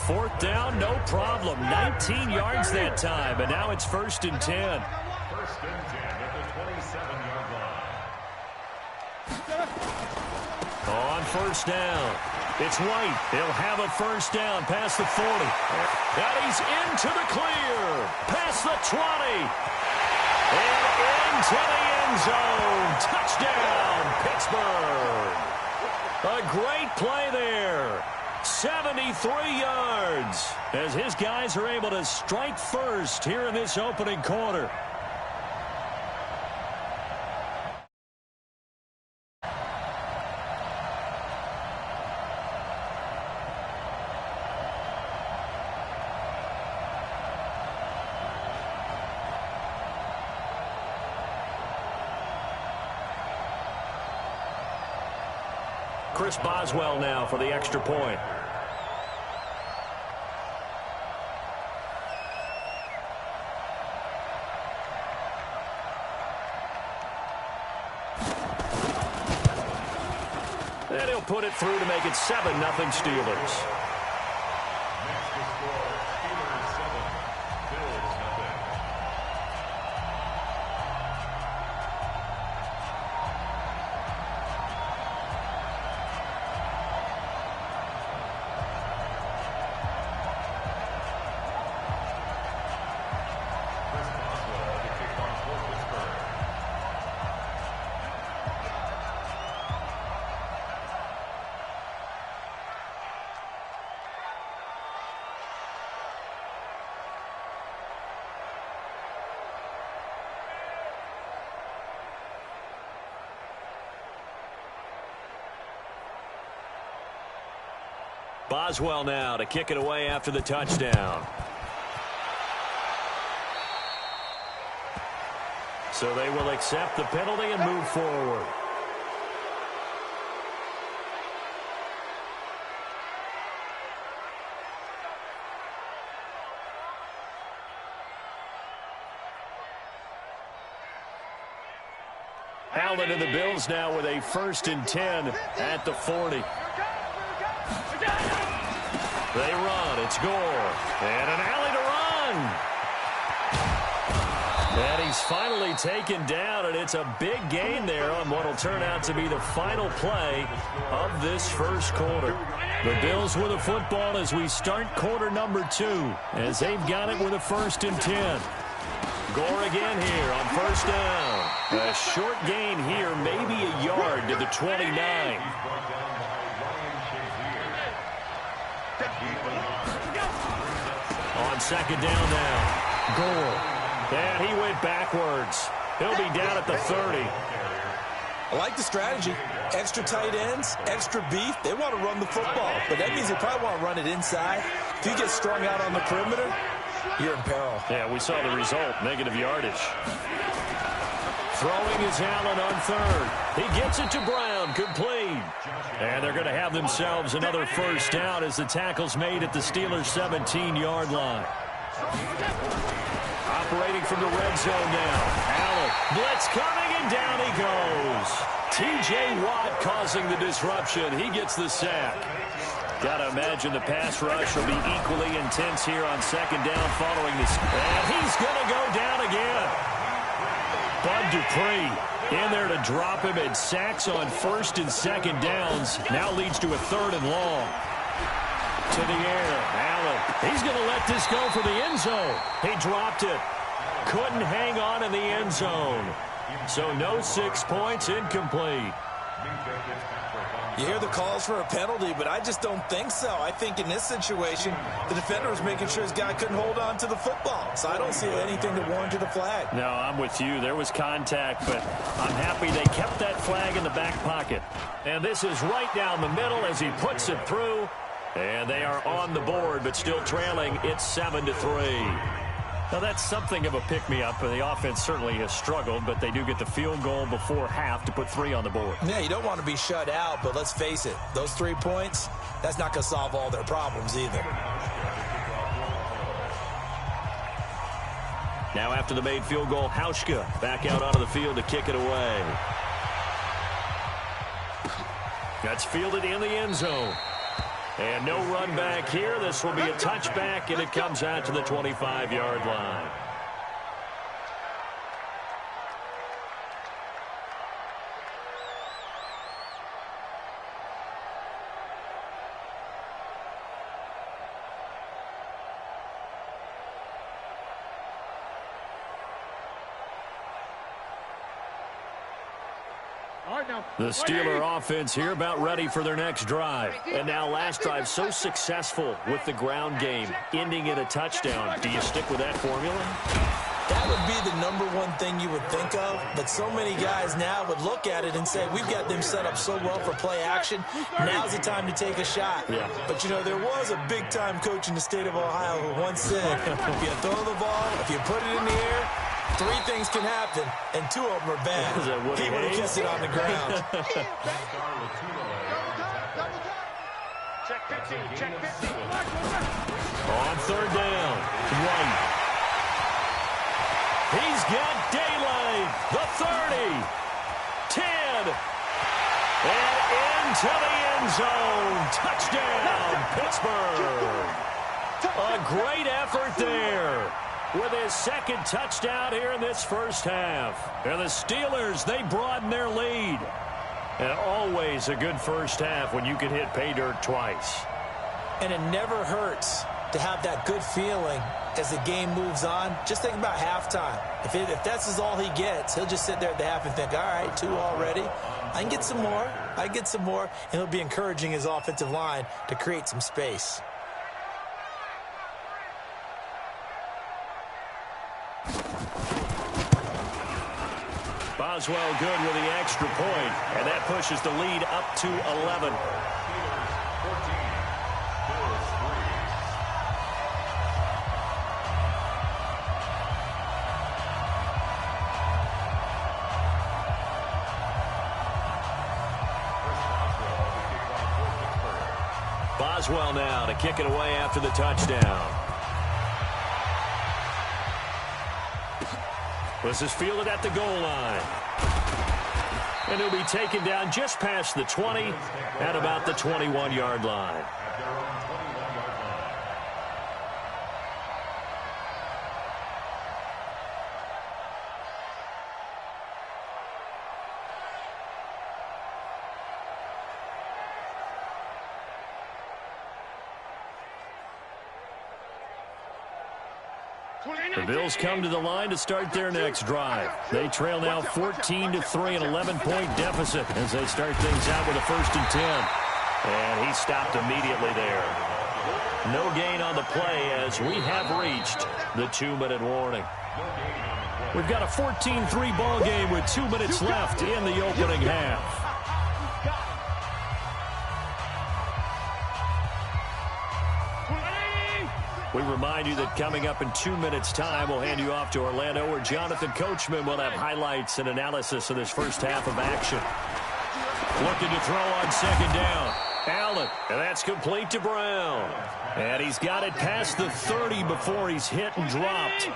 4th down, no problem. 19 yards that time, and now it's 1st and 10. 1st and 10 at the 27-yard line. On 1st down, it's White. He'll have a 1st down past the 40. And he's into the clear, past the 20. And into the end zone. Touchdown, Pittsburgh. A great play there. 73 yards as his guys are able to strike first here in this opening quarter. Chris Boswell now for the extra point. And he'll put it through to make it 7-0 Steelers. Boswell now to kick it away after the touchdown. So they will accept the penalty and move forward. Allen and the Bills now with a 1st and 10 at the 40. They run. It's Gore. And an alley to run. And he's finally taken down, and it's a big gain there on what will turn out to be the final play of this first quarter. The Bills with the football as we start quarter number 2, as they've got it with a 1st and 10. Gore again here on 1st down. A short gain here, maybe a yard to the 29. On 2nd down now, Gore. And he went backwards. He'll be down at the 30. I like the strategy. Extra tight ends, extra beef. They want to run the football, but that means they probably want to run it inside. If you get strung out on the perimeter, you're in peril. Yeah, we saw the result, negative yardage. Throwing is Allen on 3rd. He gets it to Brown, complete. And they're going to have themselves another 1st down as the tackle's made at the Steelers' 17-yard line. Operating from the red zone now. Allen, blitz coming, and down he goes. T.J. Watt causing the disruption. He gets the sack. Got to imagine the pass rush will be equally intense here on second down following this. And he's going to go down again. Bud Dupree in there to drop him, and sacks on first and second downs. Now leads to a third and long. To the air. Allen. He's going to let this go for the end zone. He dropped it. Couldn't hang on in the end zone. So no 6 points, incomplete. You hear the calls for a penalty, but I just don't think so. I think in this situation, the defender was making sure his guy couldn't hold on to the football. So I don't see anything to warrant the flag. No, I'm with you. There was contact, but I'm happy they kept that flag in the back pocket. And this is right down the middle as he puts it through. And they are on the board, but still trailing. It's 7-3. Now, that's something of a pick-me-up. The offense certainly has struggled, but they do get the field goal before half to put 3 on the board. Yeah, you don't want to be shut out, but let's face it. Those 3 points, that's not going to solve all their problems either. Now, after the made field goal, Hauschka back out onto the field to kick it away. That's fielded in the end zone. And no run back here. This will be a touchback, and it comes out to the 25-yard line. The Steeler offense here about ready for their next drive. And now last drive so successful with the ground game, ending in a touchdown. Do you stick with that formula? That would be the #1 thing you would think of, but so many guys now would look at it and say, we've got them set up so well for play action, now's the time to take a shot. Yeah. But, you know, there was a big-time coach in the state of Ohio who once said, if you throw the ball, if you put it in the air, 3 things can happen, and 2 of them are bad. He would have kept it on the ground. Check 15, check 15. On third down, White. He's got daylight. The 30, 10, and into the end zone. Touchdown, Pittsburgh. A great effort there with his second touchdown here in this first half. And the Steelers, they broaden their lead. And always a good first half when you can hit pay dirt twice. And it never hurts to have that good feeling as the game moves on. Just think about halftime. If that's all he gets, he'll just sit there at the half and think, all right, 2 already. I can get some more. I can get some more. And he'll be encouraging his offensive line to create some space. Boswell good with the extra point, and that pushes the lead up to 11. Boswell now to kick it away after the touchdown. This is fielded at the goal line. And he'll be taken down just past the 20 at about the 21-yard line. The Bills come to the line to start their next drive. They trail now 14-3, an 11-point deficit as they start things out with a 1st and 10. And he stopped immediately there. No gain on the play as we have reached the 2-minute warning. We've got a 14-3 ball game with 2 minutes left in the opening half. We remind you that coming up in 2 minutes' time, we'll hand you off to Orlando, where Jonathan Coachman will have highlights and analysis of this first half of action. Looking to throw on second down. Allen, and that's complete to Brown. And he's got it past the 30 before he's hit and dropped.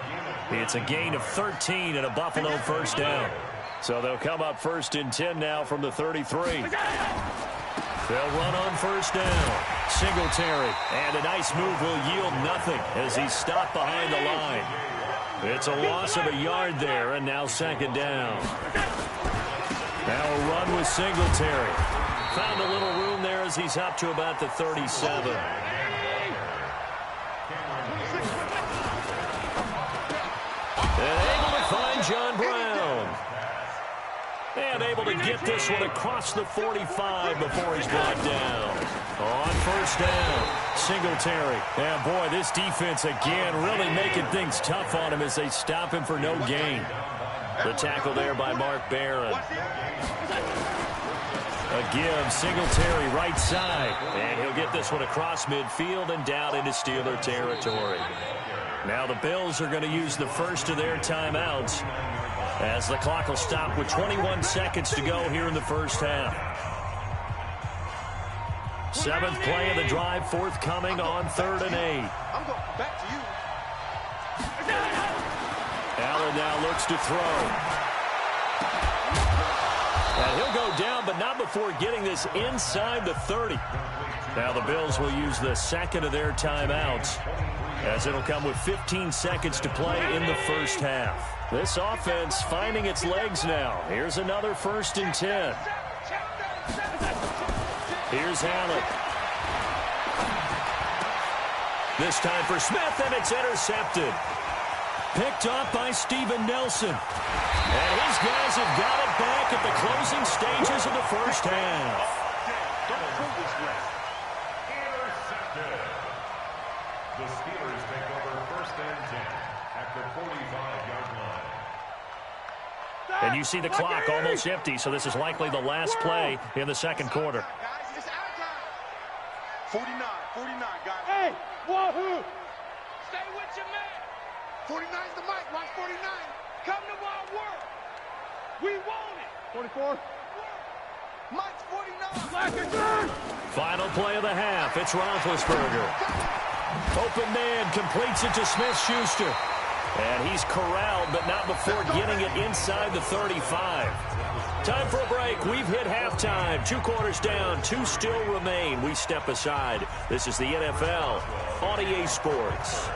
It's a gain of 13 and a Buffalo first down. So they'll come up 1st and 10 now from the 33. They'll run on first down. Singletary, and a nice move will yield nothing as he's stopped behind the line. It's a loss of a yard there, and now 2nd down. Now a run with Singletary. Found a little room there as he's up to about the 37. And able to find John Brown. And able to get this one across the 45 before he's brought down. On first down, Singletary. And boy, this defense again really making things tough on him as they stop him for no gain. The tackle there by Mark Barron. A give, Singletary right side. And he'll get this one across midfield and down into Steeler territory. Now the Bills are going to use the first of their timeouts as the clock will stop with 21 seconds to go here in the first half. 7th play of the drive forthcoming on 3rd and 8. I'm going back to you. Allen now looks to throw. And he'll go down, but not before getting this inside the 30. Now the Bills will use the 2nd of their timeouts as it'll come with 15 seconds to play in the first half. This offense finding its legs now. Here's another 1st and 10. Here's Allen. This time for Smith, and it's intercepted. Picked off by Steven Nelson. And his guys have got it back at the closing stages of the first half. Intercepted. The Steelers take over 1st and 10 at the 45-yard line. And you see the clock almost empty, so this is likely the last play in the 2nd quarter. Guys, it's out time. 49, guys. Hey, wahoo! Stay with your man. 49's the mic. Watch 49. Come to my work. We want it. 44. Mike's 49. Final play of the half. It's Roethlisberger. Open man completes it to Smith-Schuster. And he's corralled, but not before getting it inside the 35. Time for a break. We've hit halftime. 2 quarters down. 2 still remain. We step aside. This is the NFL on EA Sports.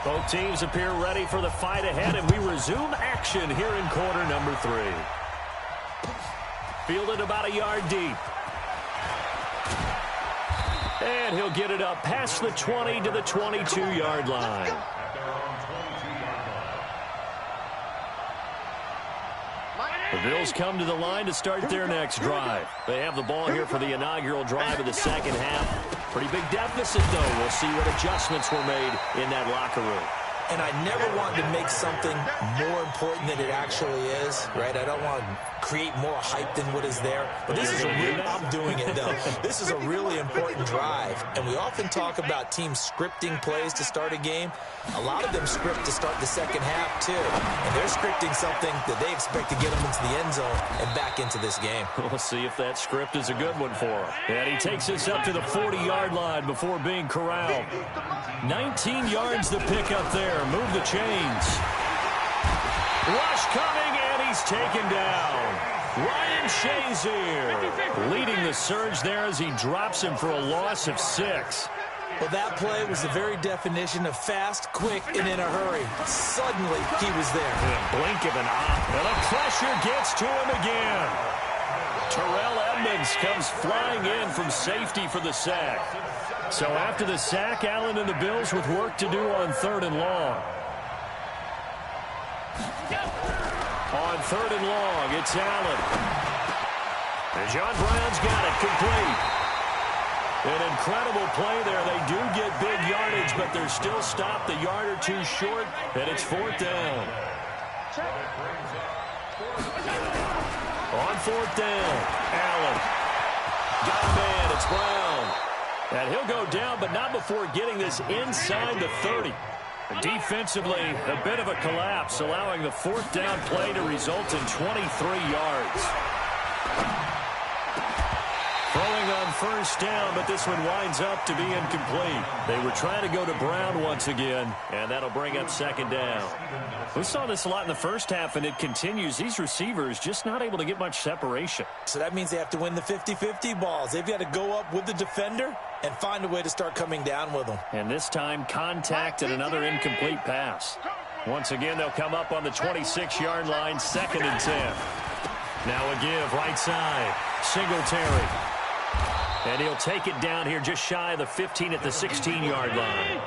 Both teams appear ready for the fight ahead, and we resume action here in quarter number 3. Fielded about a yard deep. And he'll get it up past the 20 to the 22-yard line. The Bills come to the line to start their next drive. They have the ball here for the inaugural drive of the 2nd half. Pretty big deficit, though. We'll see what adjustments were made in that locker room. And I never want to make something more important than it actually is, right? I don't want to create more hype than what is there. But this is a real, I'm doing it, though. This is a really important drive. And we often talk about teams scripting plays to start a game. A lot of them script to start the 2nd half, too. And they're scripting something that they expect to get them into the end zone and back into this game. We'll see if that script is a good one for him. And he takes us up to the 40-yard line before being corralled. 19 yards to pick up there. Move the chains. Rush coming, and he's taken down. Ryan Shazier leading the surge there as he drops him for a loss of 6. Well, that play was the very definition of fast, quick, and in a hurry. Suddenly, he was there. In a blink of an eye. And the pressure gets to him again. Terrell Edmonds comes flying in from safety for the sack. So after the sack, Allen and the Bills with work to do on 3rd and long. On 3rd and long, it's Allen. And John Brown's got it complete. An incredible play there. They do get big yardage, but they're still stopped a yard or 2 short, and it's 4th down. On 4th down, Allen. Got a man, it's Brown. And he'll go down, but not before getting this inside the 30. Defensively, a bit of a collapse, allowing the 4th down play to result in 23 yards. first down, but this one winds up to be incomplete. They were trying to go to Brown once again, and that'll bring up second down. We saw this a lot in the first half, and it continues. These receivers just not able to get much separation. So that means they have to win the 50-50 balls. They've got to go up with the defender and find a way to start coming down with them. And this time, contact and another incomplete pass. Once again, they'll come up on the 26-yard line, 2nd and 10. Now a give, right side, Singletary. And he'll take it down here just shy of the 15 at the 16-yard line.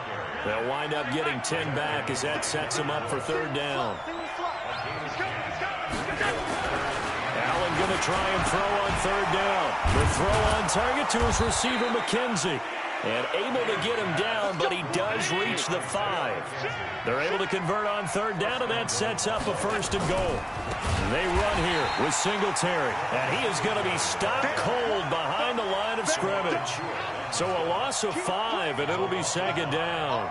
They'll wind up getting 10 back as that sets them up for 3rd down. Allen going to try and throw on 3rd down. The throw on target to his receiver, McKenzie. And able to get him down, but he does reach the 5. They're able to convert on 3rd down, and that sets up a 1st and goal. They run here with Singletary, and he is going to be stopped cold behind the line of scrimmage. So a loss of 5, and it'll be 2nd down.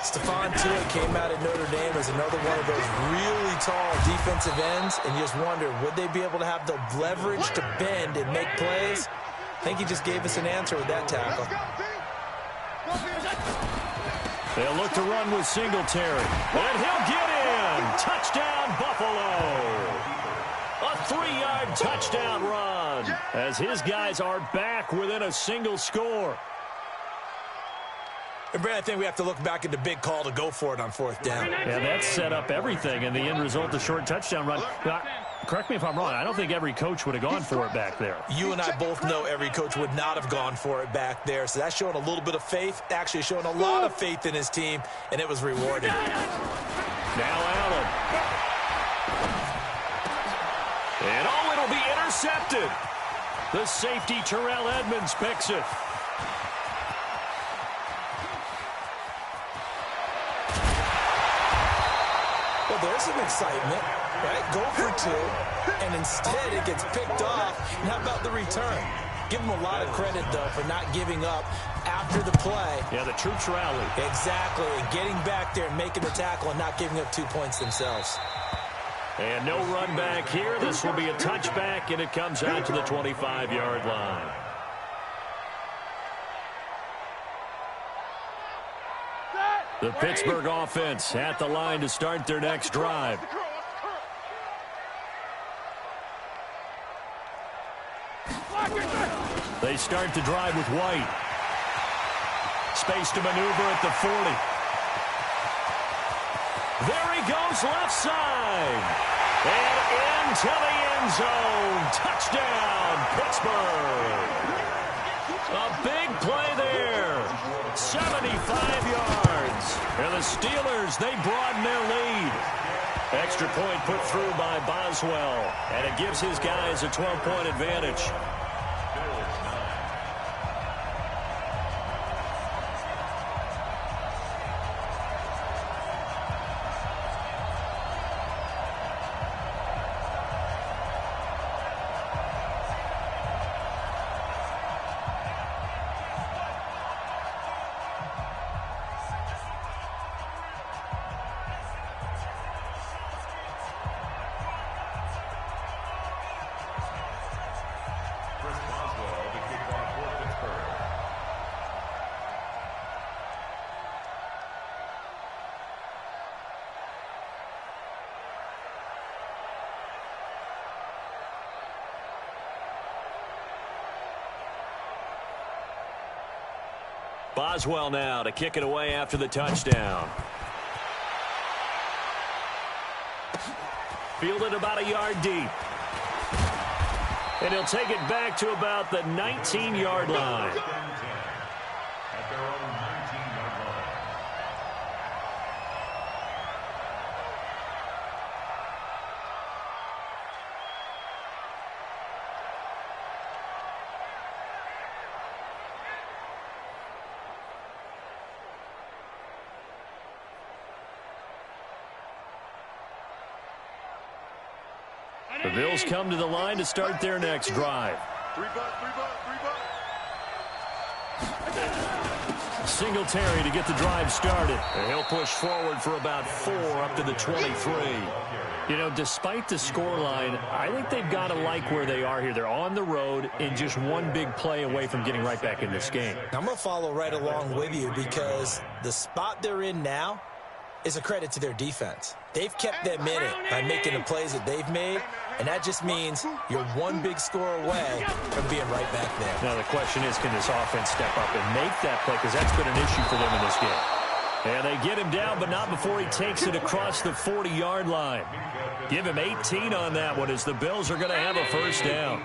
Stephon Tuitt came out of Notre Dame as another one of those really tall defensive ends, and you just wonder, would they be able to have the leverage to bend and make plays? I think he just gave us an answer with that tackle. They'll look to run with Singletary. And he'll get in. Touchdown, Buffalo. A 3-yard touchdown run as his guys are back within a single score. And Brad, I think we have to look back at the big call to go for it on 4th down. Yeah, that set up everything, and the end result, the short touchdown run. Correct me if I'm wrong. I don't think every coach would have gone for it back there. You and I both know every coach would not have gone for it back there. So that's showing a little bit of faith, actually showing a lot of faith in his team, and it was rewarded. Now Allen. And it'll be intercepted. The safety, Terrell Edmonds, picks it. Well, there's some excitement. Right? Go for 2, and instead it gets picked off. And how about the return? Give them a lot of credit, though, for not giving up after the play. Yeah, the troops rallied. Exactly, and getting back there and making the tackle and not giving up 2 points themselves. And no run back here. This will be a touchback, and it comes out to the 25-yard line. The Pittsburgh offense at the line to start their next drive. They start the drive with White. Space to maneuver at the 40. There he goes, left side. And into the end zone. Touchdown, Pittsburgh. A big play there. 75 yards. And the Steelers, they broaden their lead. Extra point put through by Boswell. And it gives his guys a 12-point advantage. Boswell now to kick it away after the touchdown. Fielded about a yard deep. And he'll take it back to about the 19-yard line. At their own 19-yard line. The Bills come to the line to start their next drive. 3 bucks, 3 bucks, 3 bucks. Singletary to get the drive started. And he'll push forward for about 4 up to the 23. You know, despite the scoreline, I think they've got to like where they are here. They're on the road and just one big play away from getting right back in this game. I'm going to follow right along with you because the spot they're in now is a credit to their defense. They've kept them in it by making the plays that they've made, and that just means you're one big score away from being right back there. Now the question is, can this offense step up and make that play? Because that's been an issue for them in this game. And they get him down, but not before he takes it across the 40-yard line. Give him 18 on that one as the Bills are going to have a first down.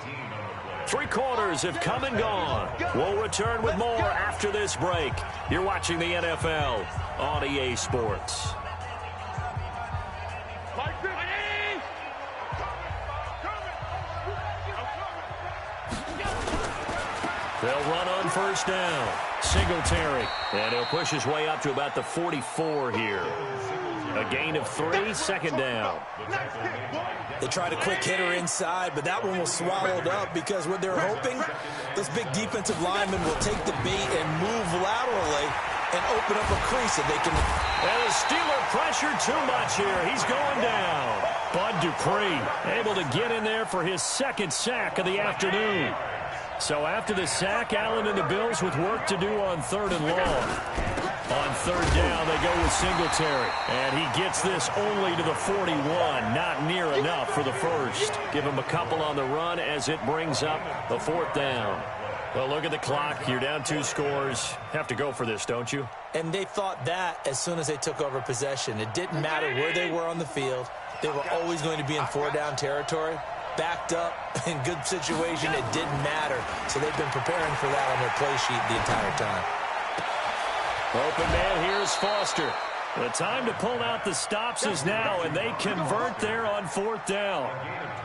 3 quarters have come and gone. We'll return with more after this break. You're watching the NFL on EA Sports. They'll run on first down. Singletary. And he'll push his way up to about the 44 here. A gain of 3, second down. They tried a quick hitter inside, but that one was swallowed up because what they're hoping, this big defensive lineman will take the bait and move laterally and open up a crease so they can... And the Steeler pressure too much here. He's going down. Bud Dupree able to get in there for his second sack of the afternoon. So after the sack, Allen and the Bills with work to do on 3rd and long. On 3rd down, they go with Singletary. And he gets this only to the 41. Not near enough for the first. Give him a couple on the run as it brings up the 4th down. Well, look at the clock. You're down 2 scores. Have to go for this, don't you? And they thought that as soon as they took over possession. It didn't matter where they were on the field. They were always going to be in 4-down territory. Backed up in good situation, it didn't matter. So they've been preparing for that on their play sheet the entire time. Open man, here's Foster. The time to pull out the stops is now, and they convert there on 4th down.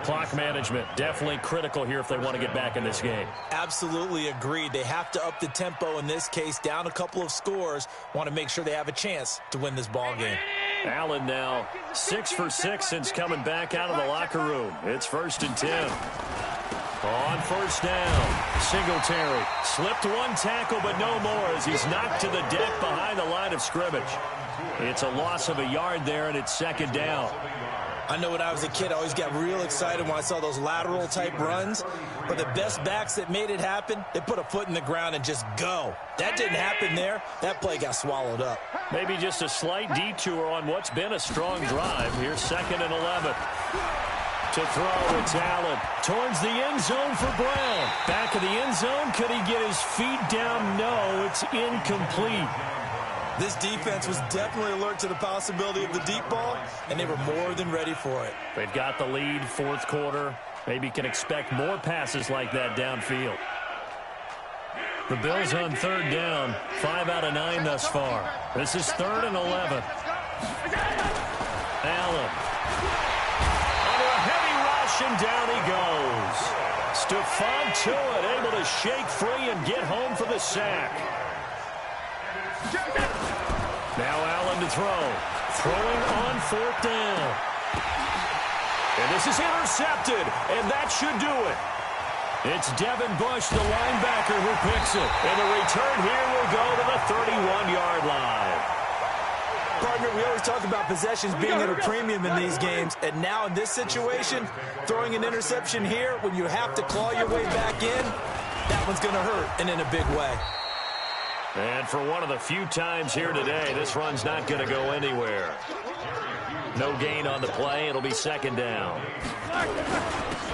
Clock management, definitely critical here if they want to get back in this game. Absolutely agreed. They have to up the tempo in this case, down a couple of scores. Want to make sure they have a chance to win this ball game. Allen now 6 for 6 since coming back out of the locker room. It's 1st and 10. On first down, Singletary slipped 1 tackle, but no more as he's knocked to the deck behind the line of scrimmage. It's a loss of a yard there, and it's 2nd down. I know when I was a kid, I always got real excited when I saw those lateral-type runs. But the best backs that made it happen, they put a foot in the ground and just go. That didn't happen there. That play got swallowed up. Maybe just a slight detour on what's been a strong drive. Here's 2nd and 11. To throw, it's Allen. Towards the end zone for Brown. Back of the end zone. Could he get his feet down? No, it's incomplete. This defense was definitely alert to the possibility of the deep ball, and they were more than ready for it. They've got the lead, 4th quarter. Maybe can expect more passes like that downfield. The Bills on 3rd down, 5 out of 9 thus far. This is 3rd and 11. Allen. Under a heavy rush, and down he goes. Stephon Tuitt able to shake free and get home for the sack. Now Allen to throw. Throwing on 4th down. And this is intercepted, and that should do it. It's Devin Bush, the linebacker, who picks it. And the return here will go to the 31-yard line. Partner, we always talk about possessions being at a premium in these games. And now in this situation, throwing an interception here when you have to claw your way back in, that one's going to hurt, and in a big way. And for one of the few times here today, this run's not going to go anywhere. No gain on the play. It'll be 2nd down.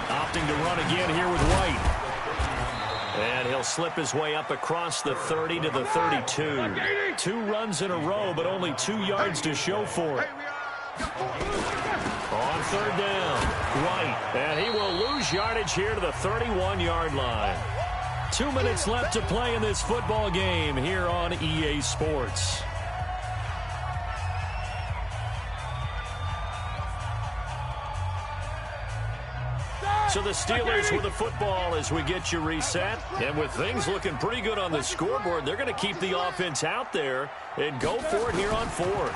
Opting to run again here with White. And he'll slip his way up across the 30 to the 32. 2 runs in a row, but only 2 yards to show for it. On 3rd down, White. And he will lose yardage here to the 31-yard line. 2 minutes left to play in this football game here on EA Sports. So the Steelers with the football as we get you reset. And with things looking pretty good on the scoreboard, they're going to keep the offense out there and go for it here on 4th.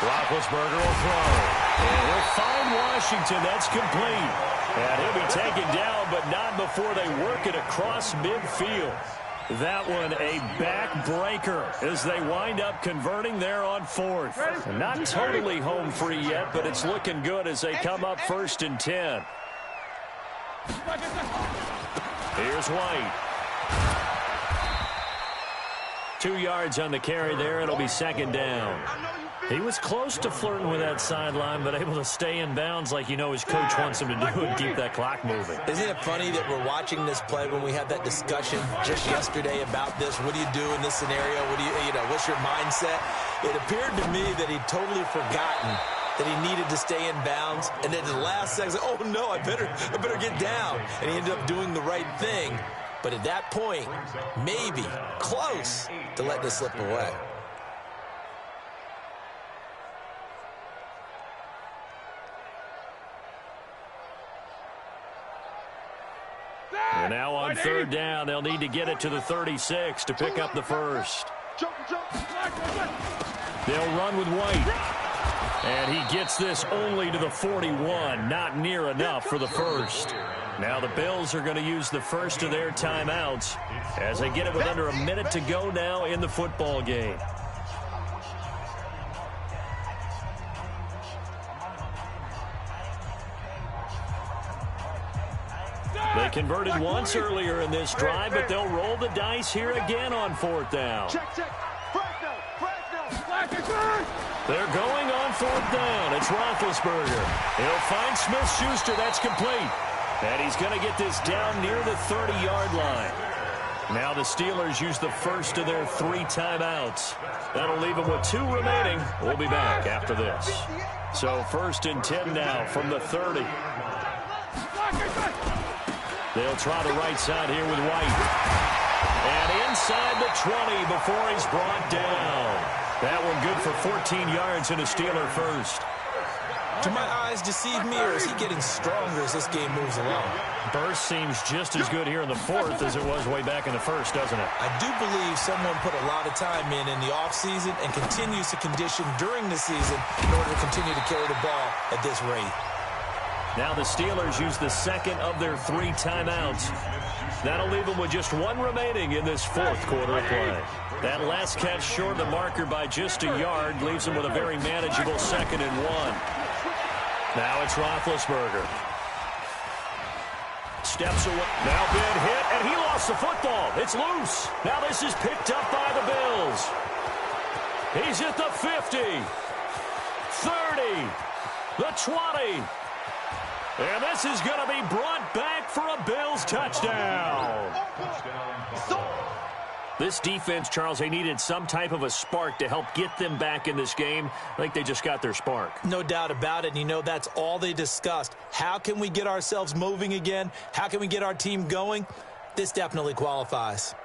Roethlisberger will throw. And he'll find Washington. That's complete. And he'll be taken down, but not before they work it across midfield. That one a backbreaker as they wind up converting there on fourth. Not totally home free yet, but it's looking good as they come up 1st and 10. Here's White. 2 yards on the carry there. It'll be 2nd down. He was close to flirting with that sideline, but able to stay in bounds like his coach wants him to do and keep that clock moving. Isn't it funny that we're watching this play when we had that discussion just yesterday about this? What do you do in this scenario? What do what's your mindset? It appeared to me that he'd totally forgotten that he needed to stay in bounds, and then the last second, oh no, I better get down. And he ended up doing the right thing. But at that point, maybe close to letting it slip away. And now on 3rd down, they'll need to get it to the 36 to pick up the first. They'll run with White. And he gets this only to the 41, not near enough for the first. Now the Bills are going to use the first of their timeouts as they get it with under a minute to go now in the football game. They converted once earlier in this drive, but they'll roll the dice here again on 4th down. They're going on 4th down. It's Roethlisberger. He'll find Smith-Schuster. That's complete. And he's going to get this down near the 30-yard line. Now the Steelers use the first of their 3 timeouts. That'll leave them with 2 remaining. We'll be back after this. So 1st and 10 now from the 30. They'll try the right side here with White. And inside the 20 before he's brought down. That one good for 14 yards and a Steeler first. Do my eyes deceive me, or is he getting stronger as this game moves along? Burst seems just as good here in the 4th as it was way back in the 1st, doesn't it? I do believe someone put a lot of time in the offseason and continues to condition during the season in order to continue to carry the ball at this rate. Now the Steelers use the second of their 3 timeouts. That'll leave them with just 1 remaining in this 4th quarter of play. That last catch short of the marker by just a yard leaves them with a very manageable 2nd and 1. Now it's Roethlisberger. Steps away. Now been hit, and he lost the football. It's loose. Now this is picked up by the Bills. He's at the 50, 30, the 20. And this is going to be brought back for a Bills touchdown. This defense, Charles, they needed some type of a spark to help get them back in this game. I think they just got their spark. No doubt about it. And, that's all they discussed. How can we get ourselves moving again? How can we get our team going? This definitely qualifies.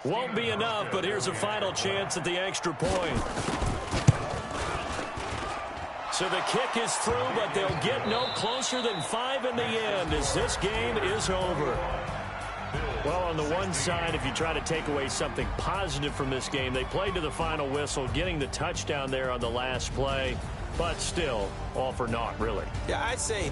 Won't be enough, but here's a final chance at the extra point. So the kick is through, but they'll get no closer than 5 in the end as this game is over. Well, on the one side, if you try to take away something positive from this game, they played to the final whistle, getting the touchdown there on the last play, but still, all for naught, really. Yeah, I'd say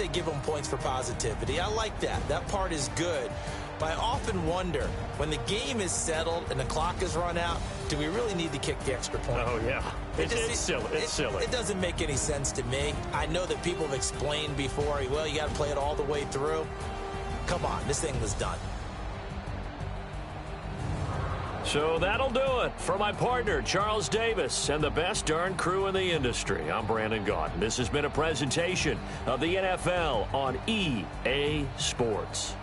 give them points for positivity. I like that. That part is good. But I often wonder, when the game is settled and the clock is run out, do we really need to kick the extra point? Oh, yeah. It's silly. It's silly. It doesn't make any sense to me. I know that people have explained before, well, you got to play it all the way through. Come on, this thing was done. So that'll do it. For my partner, Charles Davis, and the best darn crew in the industry, I'm Brandon Gaudin. This has been a presentation of the NFL on EA Sports.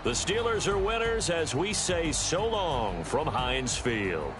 The Steelers are winners as we say so long from Heinz Field.